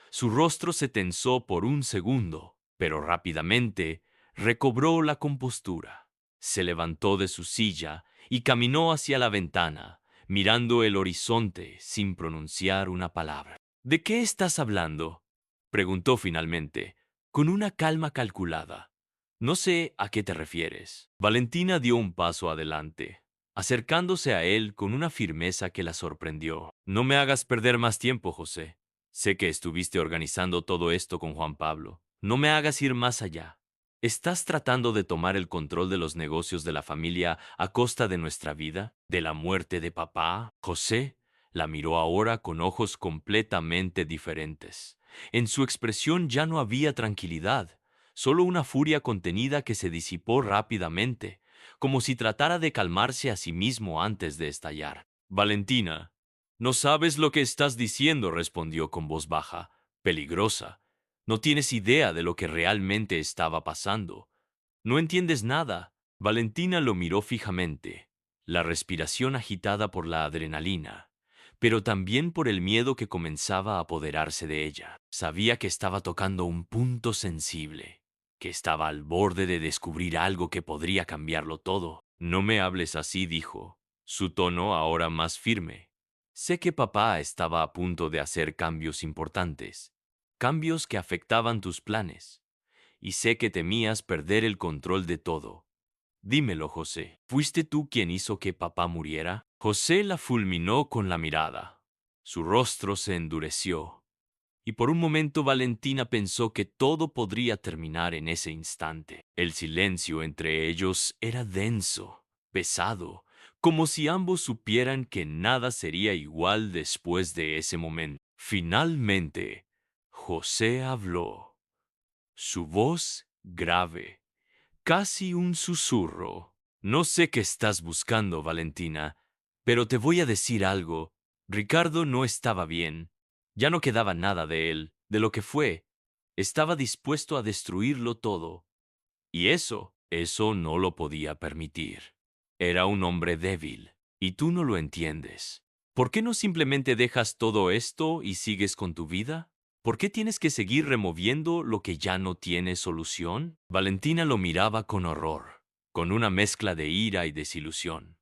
Su rostro se tensó por un segundo, pero rápidamente recobró la compostura. Se levantó de su silla y caminó hacia la ventana, mirando el horizonte sin pronunciar una palabra. ¿De qué estás hablando?, preguntó finalmente, con una calma calculada. No sé a qué te refieres. Valentina dio un paso adelante, acercándose a él con una firmeza que la sorprendió. No me hagas perder más tiempo, José. Sé que estuviste organizando todo esto con Juan Pablo. No me hagas ir más allá. ¿Estás tratando de tomar el control de los negocios de la familia a costa de nuestra vida? ¿De la muerte de papá? José la miró ahora con ojos completamente diferentes. En su expresión ya no había tranquilidad, solo una furia contenida que se disipó rápidamente, como si tratara de calmarse a sí mismo antes de estallar. Valentina, no sabes lo que estás diciendo, respondió con voz baja, peligrosa. No tienes idea de lo que realmente estaba pasando. No entiendes nada. Valentina lo miró fijamente, la respiración agitada por la adrenalina, pero también por el miedo que comenzaba a apoderarse de ella. Sabía que estaba tocando un punto sensible, que estaba al borde de descubrir algo que podría cambiarlo todo. No me hables así, dijo, su tono ahora más firme. Sé que papá estaba a punto de hacer cambios importantes, cambios que afectaban tus planes, y sé que temías perder el control de todo. Dímelo, José. ¿Fuiste tú quien hizo que papá muriera? José la fulminó con la mirada. Su rostro se endureció, y por un momento Valentina pensó que todo podría terminar en ese instante. El silencio entre ellos era denso, pesado, como si ambos supieran que nada sería igual después de ese momento. Finalmente, José habló. Su voz grave, casi un susurro. No sé qué estás buscando, Valentina, pero te voy a decir algo. Ricardo no estaba bien. Ya no quedaba nada de él, de lo que fue. Estaba dispuesto a destruirlo todo. Y eso no lo podía permitir. Era un hombre débil, y tú no lo entiendes. ¿Por qué no simplemente dejas todo esto y sigues con tu vida? ¿Por qué tienes que seguir removiendo lo que ya no tiene solución? Valentina lo miraba con horror, con una mezcla de ira y desilusión.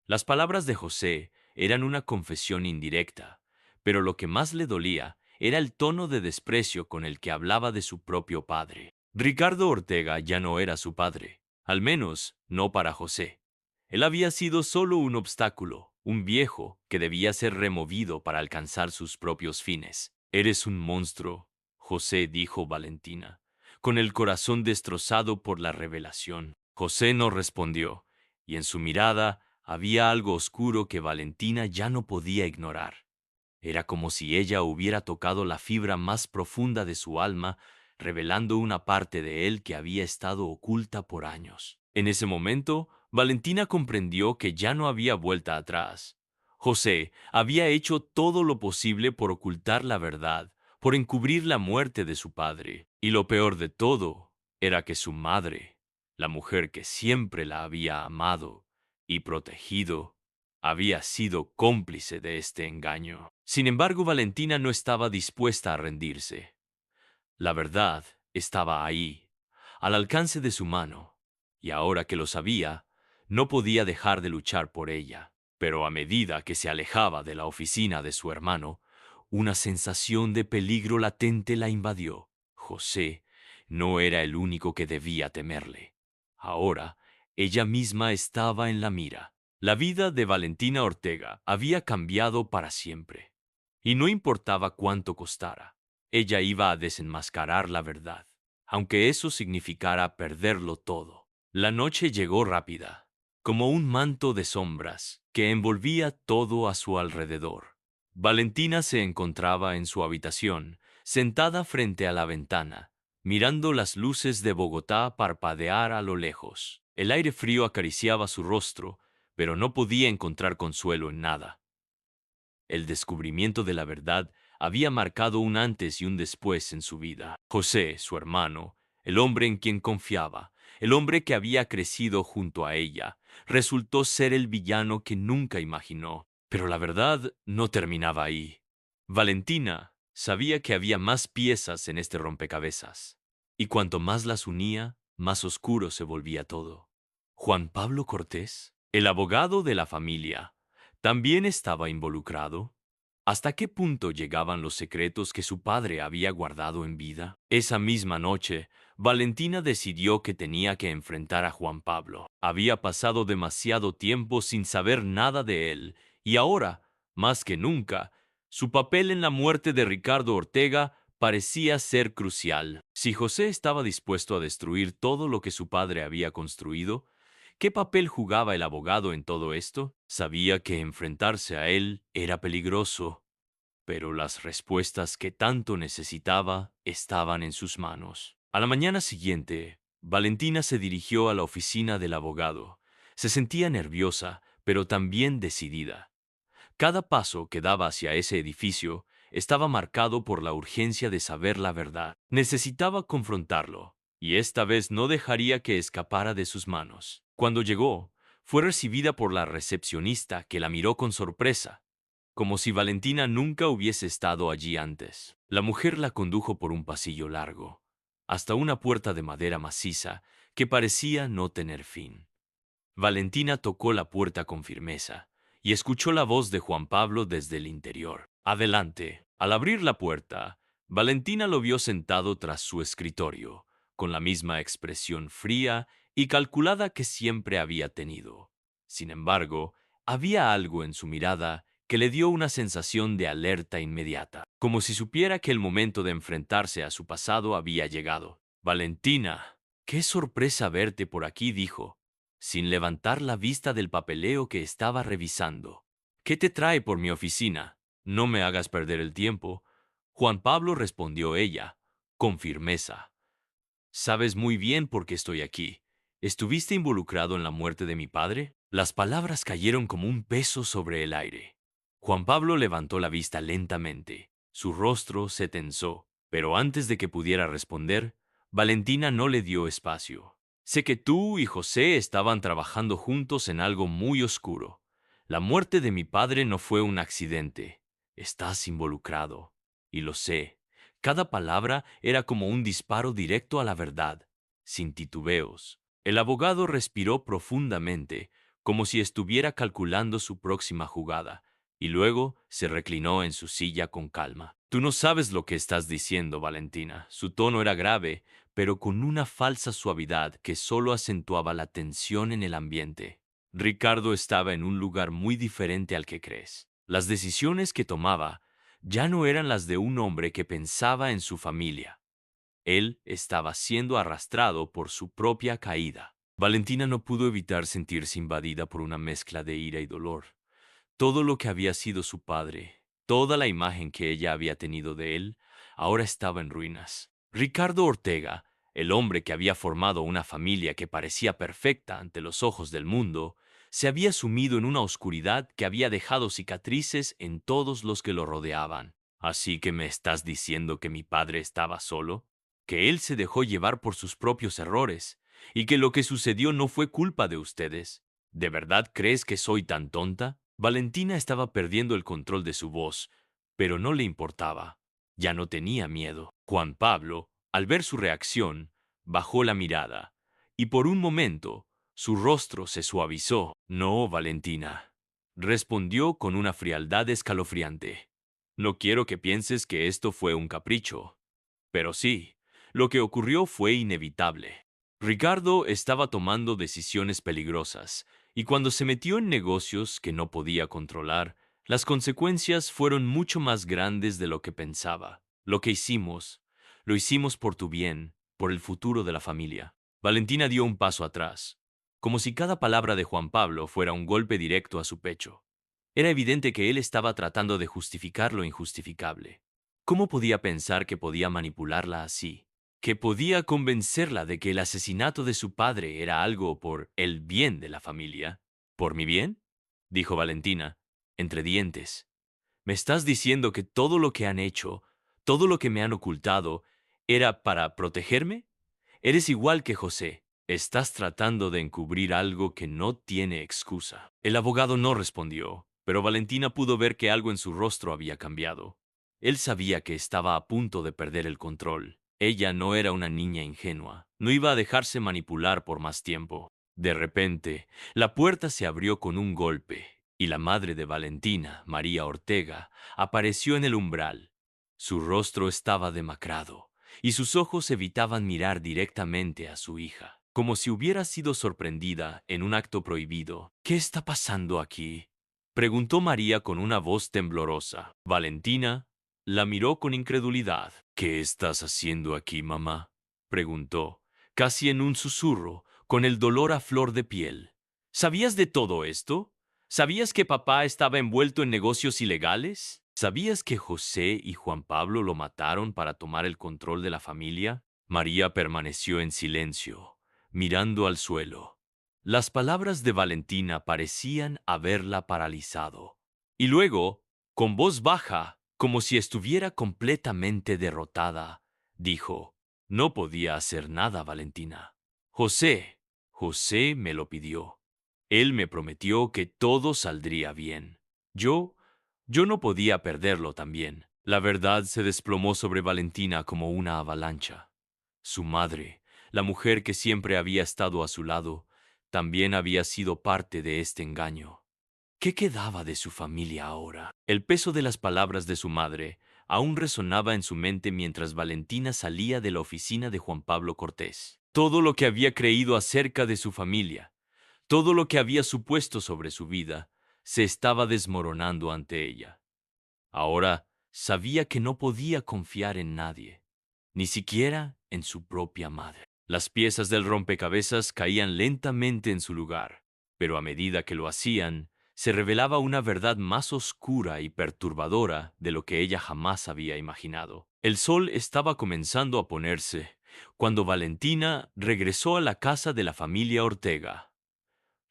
Las palabras de José eran una confesión indirecta, pero lo que más le dolía era el tono de desprecio con el que hablaba de su propio padre. Ricardo Ortega ya no era su padre, al menos no para José. Él había sido solo un obstáculo, un viejo que debía ser removido para alcanzar sus propios fines. Eres un monstruo, José, dijo Valentina, con el corazón destrozado por la revelación. José no respondió, y en su mirada había algo oscuro que Valentina ya no podía ignorar. Era como si ella hubiera tocado la fibra más profunda de su alma, revelando una parte de él que había estado oculta por años. En ese momento, Valentina comprendió que ya no había vuelta atrás. José había hecho todo lo posible por ocultar la verdad, por encubrir la muerte de su padre. Y lo peor de todo era que su madre, la mujer que siempre la había amado y protegido, había sido cómplice de este engaño. Sin embargo, Valentina no estaba dispuesta a rendirse. La verdad estaba ahí, al alcance de su mano, y ahora que lo sabía, no podía dejar de luchar por ella. Pero a medida que se alejaba de la oficina de su hermano, una sensación de peligro latente la invadió. José no era el único que debía temerle. Ahora, ella misma estaba en la mira. La vida de Valentina Ortega había cambiado para siempre, y no importaba cuánto costara. Ella iba a desenmascarar la verdad, aunque eso significara perderlo todo. La noche llegó rápida, como un manto de sombras que envolvía todo a su alrededor. Valentina se encontraba en su habitación, sentada frente a la ventana, mirando las luces de Bogotá parpadear a lo lejos. El aire frío acariciaba su rostro, pero no podía encontrar consuelo en nada. El descubrimiento de la verdad había marcado un antes y un después en su vida. José, su hermano, el hombre en quien confiaba, el hombre que había crecido junto a ella, resultó ser el villano que nunca imaginó. Pero la verdad no terminaba ahí. Valentina sabía que había más piezas en este rompecabezas, y cuanto más las unía, más oscuro se volvía todo. Juan Pablo Cortés, el abogado de la familia, ¿también estaba involucrado? ¿Hasta qué punto llegaban los secretos que su padre había guardado en vida? Esa misma noche, Valentina decidió que tenía que enfrentar a Juan Pablo. Había pasado demasiado tiempo sin saber nada de él, y ahora, más que nunca, su papel en la muerte de Ricardo Ortega parecía ser crucial. Si José estaba dispuesto a destruir todo lo que su padre había construido, ¿qué papel jugaba el abogado en todo esto? Sabía que enfrentarse a él era peligroso, pero las respuestas que tanto necesitaba estaban en sus manos. A la mañana siguiente, Valentina se dirigió a la oficina del abogado. Se sentía nerviosa, pero también decidida. Cada paso que daba hacia ese edificio estaba marcado por la urgencia de saber la verdad. Necesitaba confrontarlo, y esta vez no dejaría que escapara de sus manos. Cuando llegó, fue recibida por la recepcionista, que la miró con sorpresa, como si Valentina nunca hubiese estado allí antes. La mujer la condujo por un pasillo largo, hasta una puerta de madera maciza que parecía no tener fin. Valentina tocó la puerta con firmeza y escuchó la voz de Juan Pablo desde el interior. Adelante. Al abrir la puerta, Valentina lo vio sentado tras su escritorio, con la misma expresión fría y calculada que siempre había tenido. Sin embargo, había algo en su mirada que le dio una sensación de alerta inmediata, como si supiera que el momento de enfrentarse a su pasado había llegado. Valentina, qué sorpresa verte por aquí, dijo, sin levantar la vista del papeleo que estaba revisando. ¿Qué te trae por mi oficina? No me hagas perder el tiempo. Juan Pablo, respondió ella, con firmeza. Sabes muy bien por qué estoy aquí. ¿Estuviste involucrado en la muerte de mi padre? Las palabras cayeron como un peso sobre el aire. Juan Pablo levantó la vista lentamente. Su rostro se tensó, pero antes de que pudiera responder, Valentina no le dio espacio. Sé que tú y José estaban trabajando juntos en algo muy oscuro. La muerte de mi padre no fue un accidente. Estás involucrado. Y lo sé. Cada palabra era como un disparo directo a la verdad, sin titubeos. El abogado respiró profundamente, como si estuviera calculando su próxima jugada, y luego se reclinó en su silla con calma. Tú no sabes lo que estás diciendo, Valentina. Su tono era grave, pero con una falsa suavidad que solo acentuaba la tensión en el ambiente. Ricardo estaba en un lugar muy diferente al que crees. Las decisiones que tomaba ya no eran las de un hombre que pensaba en su familia. Él estaba siendo arrastrado por su propia caída. Valentina no pudo evitar sentirse invadida por una mezcla de ira y dolor. Todo lo que había sido su padre, toda la imagen que ella había tenido de él, ahora estaba en ruinas. Ricardo Ortega, el hombre que había formado una familia que parecía perfecta ante los ojos del mundo, se había sumido en una oscuridad que había dejado cicatrices en todos los que lo rodeaban. ¿Así que me estás diciendo que mi padre estaba solo? ¿Que él se dejó llevar por sus propios errores? ¿Y que lo que sucedió no fue culpa de ustedes? ¿De verdad crees que soy tan tonta? Valentina estaba perdiendo el control de su voz, pero no le importaba. Ya no tenía miedo. Juan Pablo, al ver su reacción, bajó la mirada, y por un momento su rostro se suavizó. No, Valentina, respondió con una frialdad escalofriante. No quiero que pienses que esto fue un capricho. Pero sí, lo que ocurrió fue inevitable. Ricardo estaba tomando decisiones peligrosas, y cuando se metió en negocios que no podía controlar, las consecuencias fueron mucho más grandes de lo que pensaba. Lo que hicimos, lo hicimos por tu bien, por el futuro de la familia. Valentina dio un paso atrás, como si cada palabra de Juan Pablo fuera un golpe directo a su pecho. Era evidente que él estaba tratando de justificar lo injustificable. ¿Cómo podía pensar que podía manipularla así? Que podía convencerla de que el asesinato de su padre era algo por el bien de la familia. ¿Por mi bien? Dijo Valentina, entre dientes. ¿Me estás diciendo que todo lo que han hecho, todo lo que me han ocultado, era para protegerme? Eres igual que José. Estás tratando de encubrir algo que no tiene excusa. El abogado no respondió, pero Valentina pudo ver que algo en su rostro había cambiado. Él sabía que estaba a punto de perder el control. Ella no era una niña ingenua. No iba a dejarse manipular por más tiempo. De repente, la puerta se abrió con un golpe, y la madre de Valentina, María Ortega, apareció en el umbral. Su rostro estaba demacrado y sus ojos evitaban mirar directamente a su hija, como si hubiera sido sorprendida en un acto prohibido. ¿Qué está pasando aquí?, preguntó María con una voz temblorosa. Valentina la miró con incredulidad. ¿Qué estás haciendo aquí, mamá?, preguntó, casi en un susurro, con el dolor a flor de piel. ¿Sabías de todo esto? ¿Sabías que papá estaba envuelto en negocios ilegales? ¿Sabías que José y Juan Pablo lo mataron para tomar el control de la familia? María permaneció en silencio, mirando al suelo. Las palabras de Valentina parecían haberla paralizado. Y luego, con voz baja, como si estuviera completamente derrotada, dijo: «No podía hacer nada, Valentina. José me lo pidió. Él me prometió que todo saldría bien. Yo no podía perderlo también». La verdad se desplomó sobre Valentina como una avalancha. Su madre, la mujer que siempre había estado a su lado, también había sido parte de este engaño. ¿Qué quedaba de su familia ahora? El peso de las palabras de su madre aún resonaba en su mente mientras Valentina salía de la oficina de Juan Pablo Cortés. Todo lo que había creído acerca de su familia, todo lo que había supuesto sobre su vida, se estaba desmoronando ante ella. Ahora sabía que no podía confiar en nadie, ni siquiera en su propia madre. Las piezas del rompecabezas caían lentamente en su lugar, pero a medida que lo hacían, se revelaba una verdad más oscura y perturbadora de lo que ella jamás había imaginado. El sol estaba comenzando a ponerse cuando Valentina regresó a la casa de la familia Ortega.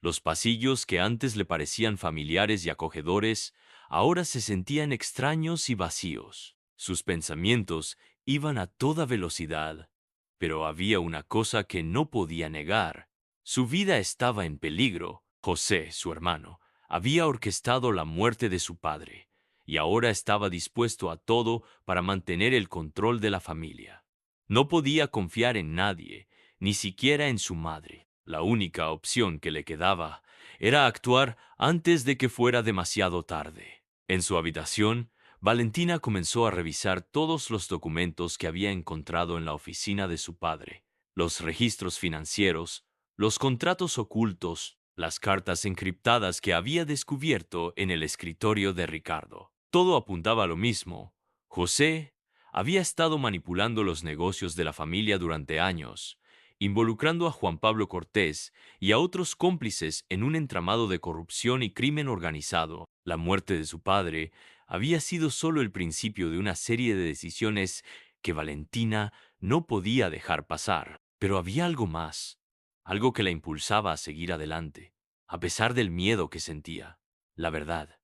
Los pasillos que antes le parecían familiares y acogedores, ahora se sentían extraños y vacíos. Sus pensamientos iban a toda velocidad, pero había una cosa que no podía negar. Su vida estaba en peligro. José, su hermano, había orquestado la muerte de su padre, y ahora estaba dispuesto a todo para mantener el control de la familia. No podía confiar en nadie, ni siquiera en su madre. La única opción que le quedaba era actuar antes de que fuera demasiado tarde. En su habitación, Valentina comenzó a revisar todos los documentos que había encontrado en la oficina de su padre, los registros financieros, los contratos ocultos, las cartas encriptadas que había descubierto en el escritorio de Ricardo. Todo apuntaba a lo mismo. José había estado manipulando los negocios de la familia durante años, involucrando a Juan Pablo Cortés y a otros cómplices en un entramado de corrupción y crimen organizado. La muerte de su padre había sido solo el principio de una serie de decisiones que Valentina no podía dejar pasar. Pero había algo más, algo que la impulsaba a seguir adelante, a pesar del miedo que sentía. La verdad.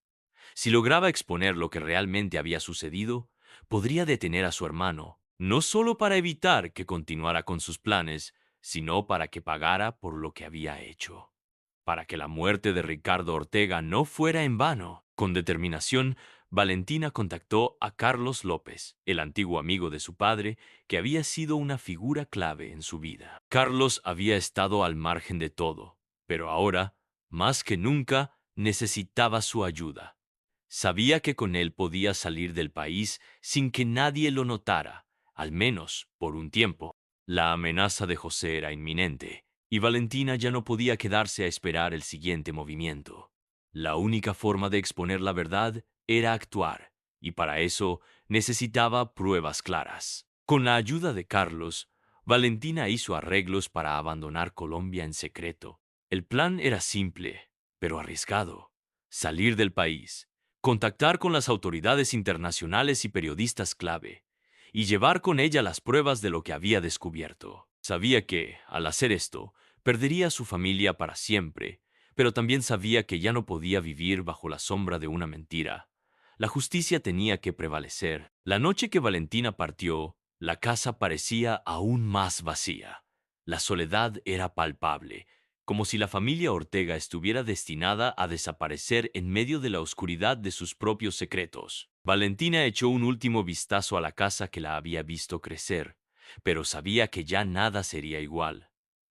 Si lograba exponer lo que realmente había sucedido, podría detener a su hermano, no solo para evitar que continuara con sus planes, sino para que pagara por lo que había hecho. Para que la muerte de Ricardo Ortega no fuera en vano. Con determinación, Valentina contactó a Carlos López, el antiguo amigo de su padre, que había sido una figura clave en su vida. Carlos había estado al margen de todo, pero ahora, más que nunca, necesitaba su ayuda. Sabía que con él podía salir del país sin que nadie lo notara, al menos por un tiempo. La amenaza de José era inminente, y Valentina ya no podía quedarse a esperar el siguiente movimiento. La única forma de exponer la verdad era actuar, y para eso necesitaba pruebas claras. Con la ayuda de Carlos, Valentina hizo arreglos para abandonar Colombia en secreto. El plan era simple, pero arriesgado. Salir del país, contactar con las autoridades internacionales y periodistas clave, y llevar con ella las pruebas de lo que había descubierto. Sabía que, al hacer esto, perdería a su familia para siempre, pero también sabía que ya no podía vivir bajo la sombra de una mentira. La justicia tenía que prevalecer. La noche que Valentina partió, la casa parecía aún más vacía. La soledad era palpable, como si la familia Ortega estuviera destinada a desaparecer en medio de la oscuridad de sus propios secretos. Valentina echó un último vistazo a la casa que la había visto crecer, pero sabía que ya nada sería igual.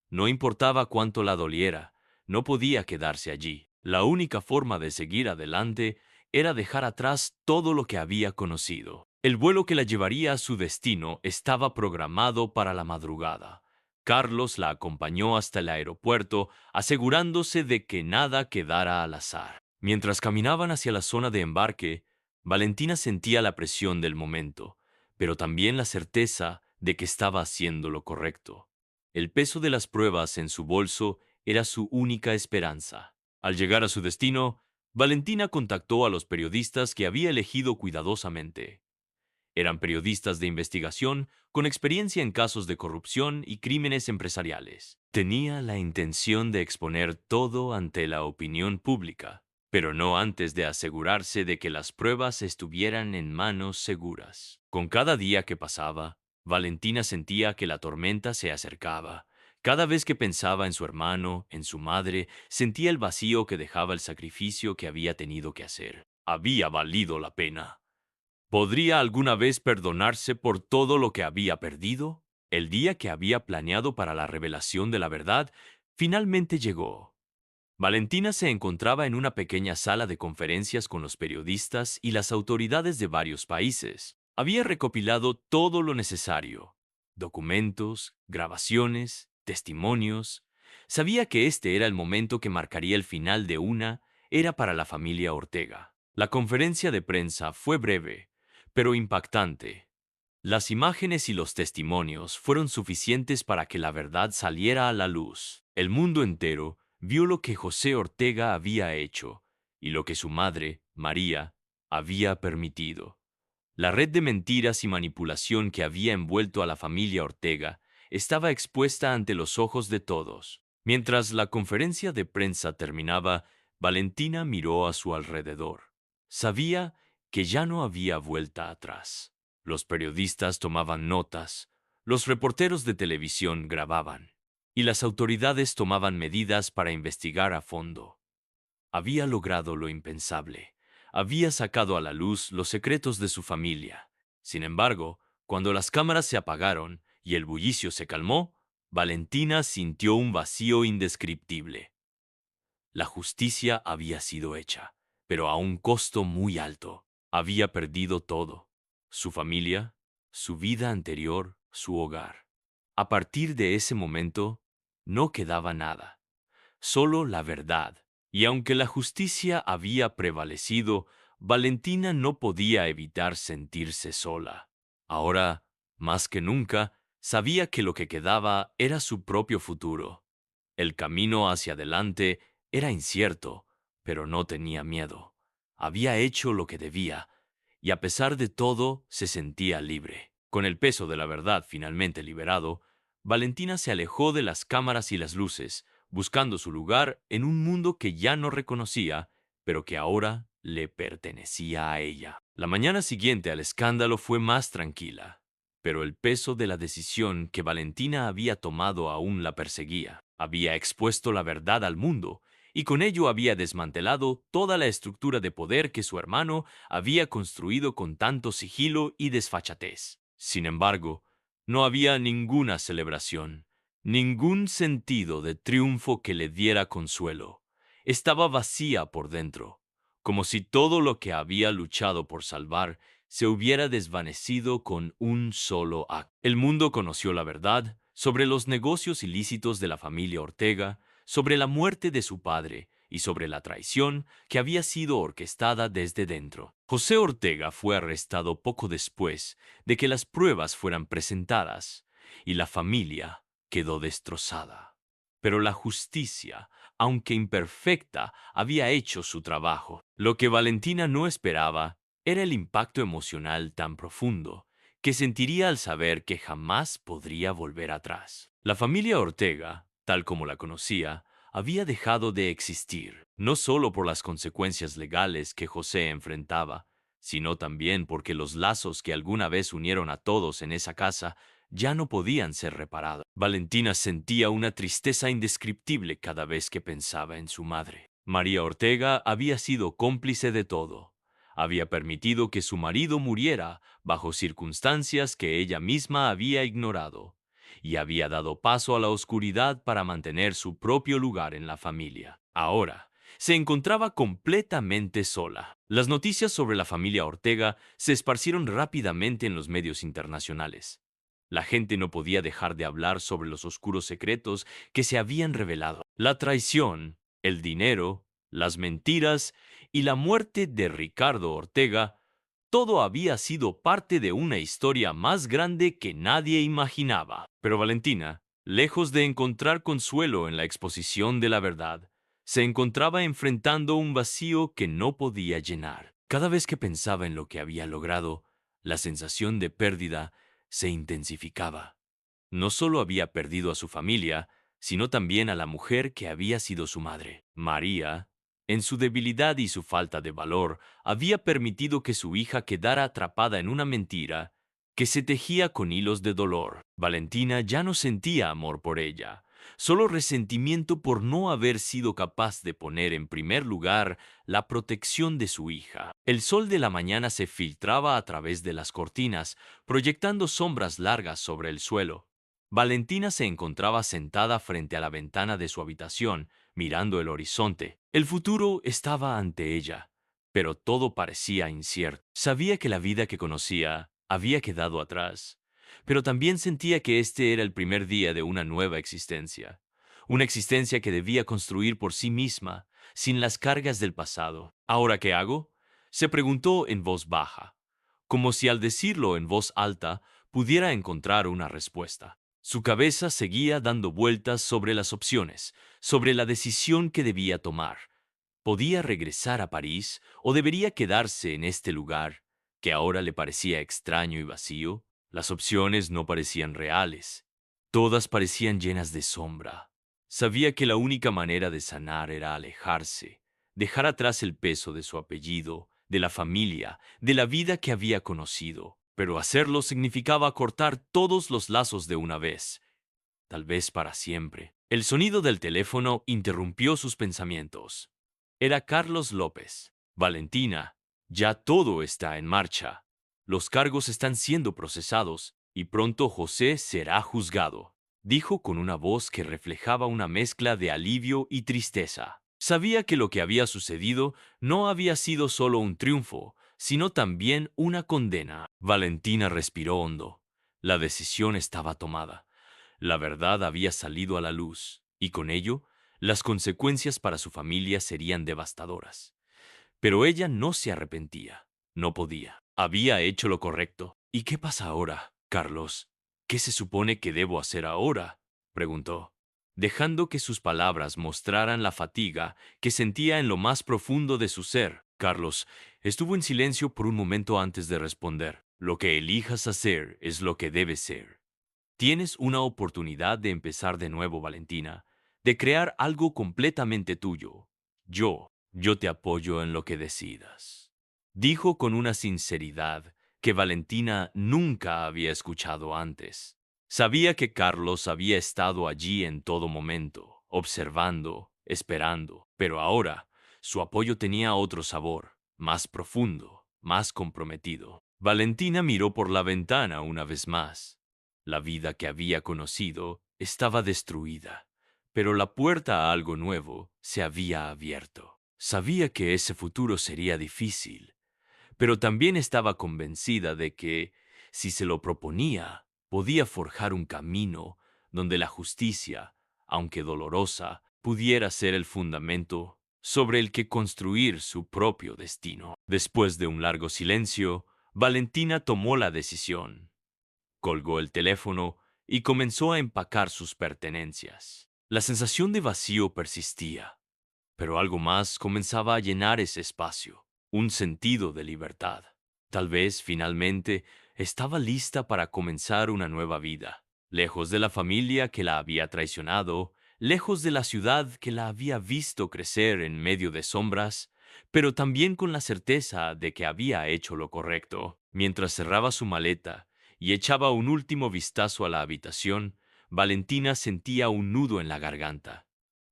No importaba cuánto la doliera, no podía quedarse allí. La única forma de seguir adelante era dejar atrás todo lo que había conocido. El vuelo que la llevaría a su destino estaba programado para la madrugada. Carlos la acompañó hasta el aeropuerto, asegurándose de que nada quedara al azar. Mientras caminaban hacia la zona de embarque, Valentina sentía la presión del momento, pero también la certeza de que estaba haciendo lo correcto. El peso de las pruebas en su bolso era su única esperanza. Al llegar a su destino, Valentina contactó a los periodistas que había elegido cuidadosamente. Eran periodistas de investigación con experiencia en casos de corrupción y crímenes empresariales. Tenía la intención de exponer todo ante la opinión pública, pero no antes de asegurarse de que las pruebas estuvieran en manos seguras. Con cada día que pasaba, Valentina sentía que la tormenta se acercaba. Cada vez que pensaba en su hermano, en su madre, sentía el vacío que dejaba el sacrificio que había tenido que hacer. Había valido la pena. ¿Podría alguna vez perdonarse por todo lo que había perdido? El día que había planeado para la revelación de la verdad finalmente llegó. Valentina se encontraba en una pequeña sala de conferencias con los periodistas y las autoridades de varios países. Había recopilado todo lo necesario: documentos, grabaciones, testimonios. Sabía que este era el momento que marcaría el final de una era para la familia Ortega. La conferencia de prensa fue breve, pero impactante. Las imágenes y los testimonios fueron suficientes para que la verdad saliera a la luz. El mundo entero vio lo que José Ortega había hecho y lo que su madre, María, había permitido. La red de mentiras y manipulación que había envuelto a la familia Ortega estaba expuesta ante los ojos de todos. Mientras la conferencia de prensa terminaba, Valentina miró a su alrededor. Sabía que ya no había vuelta atrás. Los periodistas tomaban notas, los reporteros de televisión grababan, y las autoridades tomaban medidas para investigar a fondo. Había logrado lo impensable. Había sacado a la luz los secretos de su familia. Sin embargo, cuando las cámaras se apagaron y el bullicio se calmó, Valentina sintió un vacío indescriptible. La justicia había sido hecha, pero a un costo muy alto. Había perdido todo: su familia, su vida anterior, su hogar. A partir de ese momento, no quedaba nada, solo la verdad. Y aunque la justicia había prevalecido, Valentina no podía evitar sentirse sola. Ahora, más que nunca, sabía que lo que quedaba era su propio futuro. El camino hacia adelante era incierto, pero no tenía miedo. Había hecho lo que debía, y a pesar de todo, se sentía libre. Con el peso de la verdad finalmente liberado, Valentina se alejó de las cámaras y las luces, buscando su lugar en un mundo que ya no reconocía, pero que ahora le pertenecía a ella. La mañana siguiente al escándalo fue más tranquila, pero el peso de la decisión que Valentina había tomado aún la perseguía. Había expuesto la verdad al mundo, y con ello había desmantelado toda la estructura de poder que su hermano había construido con tanto sigilo y desfachatez. Sin embargo, no había ninguna celebración, ningún sentido de triunfo que le diera consuelo. Estaba vacía por dentro, como si todo lo que había luchado por salvar se hubiera desvanecido con un solo acto. El mundo conoció la verdad sobre los negocios ilícitos de la familia Ortega, sobre la muerte de su padre y sobre la traición que había sido orquestada desde dentro. José Ortega fue arrestado poco después de que las pruebas fueran presentadas, y la familia quedó destrozada. Pero la justicia, aunque imperfecta, había hecho su trabajo. Lo que Valentina no esperaba era el impacto emocional tan profundo que sentiría al saber que jamás podría volver atrás. La familia Ortega, tal como la conocía, había dejado de existir, no solo por las consecuencias legales que José enfrentaba, sino también porque los lazos que alguna vez unieron a todos en esa casa ya no podían ser reparados. Valentina sentía una tristeza indescriptible cada vez que pensaba en su madre. María Ortega había sido cómplice de todo. Había permitido que su marido muriera bajo circunstancias que ella misma había ignorado, y había dado paso a la oscuridad para mantener su propio lugar en la familia. Ahora, se encontraba completamente sola. Las noticias sobre la familia Ortega se esparcieron rápidamente en los medios internacionales. La gente no podía dejar de hablar sobre los oscuros secretos que se habían revelado. La traición, el dinero, las mentiras y la muerte de Ricardo Ortega, todo había sido parte de una historia más grande que nadie imaginaba. Pero Valentina, lejos de encontrar consuelo en la exposición de la verdad, se encontraba enfrentando un vacío que no podía llenar. Cada vez que pensaba en lo que había logrado, la sensación de pérdida se intensificaba. No solo había perdido a su familia, sino también a la mujer que había sido su madre. María, en su debilidad y su falta de valor, había permitido que su hija quedara atrapada en una mentira que se tejía con hilos de dolor. Valentina ya no sentía amor por ella, solo resentimiento por no haber sido capaz de poner en primer lugar la protección de su hija. El sol de la mañana se filtraba a través de las cortinas, proyectando sombras largas sobre el suelo. Valentina se encontraba sentada frente a la ventana de su habitación, mirando el horizonte. El futuro estaba ante ella, pero todo parecía incierto. Sabía que la vida que conocía había quedado atrás, pero también sentía que este era el primer día de una nueva existencia. Una existencia que debía construir por sí misma, sin las cargas del pasado. ¿Ahora qué hago? Se preguntó en voz baja, como si al decirlo en voz alta pudiera encontrar una respuesta. Su cabeza seguía dando vueltas sobre las opciones, sobre la decisión que debía tomar. ¿Podía regresar a París o debería quedarse en este lugar que ahora le parecía extraño y vacío? Las opciones no parecían reales. Todas parecían llenas de sombra. Sabía que la única manera de sanar era alejarse, dejar atrás el peso de su apellido, de la familia, de la vida que había conocido. Pero hacerlo significaba cortar todos los lazos de una vez, tal vez para siempre. El sonido del teléfono interrumpió sus pensamientos. Era Carlos López. Valentina, ya todo está en marcha. Los cargos están siendo procesados y pronto José será juzgado, dijo con una voz que reflejaba una mezcla de alivio y tristeza. Sabía que lo que había sucedido no había sido solo un triunfo, sino también una condena. Valentina respiró hondo. La decisión estaba tomada. La verdad había salido a la luz, y con ello, las consecuencias para su familia serían devastadoras. Pero ella no se arrepentía. No podía. Había hecho lo correcto. ¿Y qué pasa ahora, Carlos? ¿Qué se supone que debo hacer ahora? Preguntó, dejando que sus palabras mostraran la fatiga que sentía en lo más profundo de su ser. Carlos estuvo en silencio por un momento antes de responder. Lo que elijas hacer es lo que debe ser. Tienes una oportunidad de empezar de nuevo, Valentina, de crear algo completamente tuyo. Yo te apoyo en lo que decidas. Dijo con una sinceridad que Valentina nunca había escuchado antes. Sabía que Carlos había estado allí en todo momento, observando, esperando, pero ahora su apoyo tenía otro sabor, más profundo, más comprometido. Valentina miró por la ventana una vez más. La vida que había conocido estaba destruida, pero la puerta a algo nuevo se había abierto. Sabía que ese futuro sería difícil, pero también estaba convencida de que, si se lo proponía, podía forjar un camino donde la justicia, aunque dolorosa, pudiera ser el fundamento sobre el que construir su propio destino. Después de un largo silencio, Valentina tomó la decisión. Colgó el teléfono y comenzó a empacar sus pertenencias. La sensación de vacío persistía, pero algo más comenzaba a llenar ese espacio, un sentido de libertad. Tal vez, finalmente, estaba lista para comenzar una nueva vida, lejos de la familia que la había traicionado, lejos de la ciudad que la había visto crecer en medio de sombras, pero también con la certeza de que había hecho lo correcto. Mientras cerraba su maleta y echaba un último vistazo a la habitación, Valentina sentía un nudo en la garganta.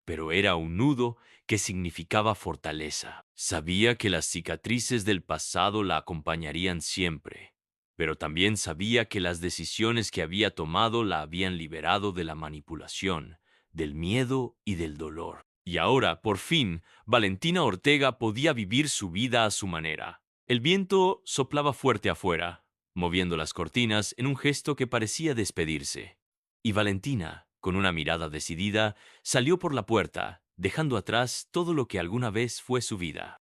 Pero era un nudo que significaba fortaleza. Sabía que las cicatrices del pasado la acompañarían siempre, pero también sabía que las decisiones que había tomado la habían liberado de la manipulación, del miedo y del dolor. Y ahora, por fin, Valentina Ortega podía vivir su vida a su manera. El viento soplaba fuerte afuera, moviendo las cortinas en un gesto que parecía despedirse. Y Valentina, con una mirada decidida, salió por la puerta, dejando atrás todo lo que alguna vez fue su vida.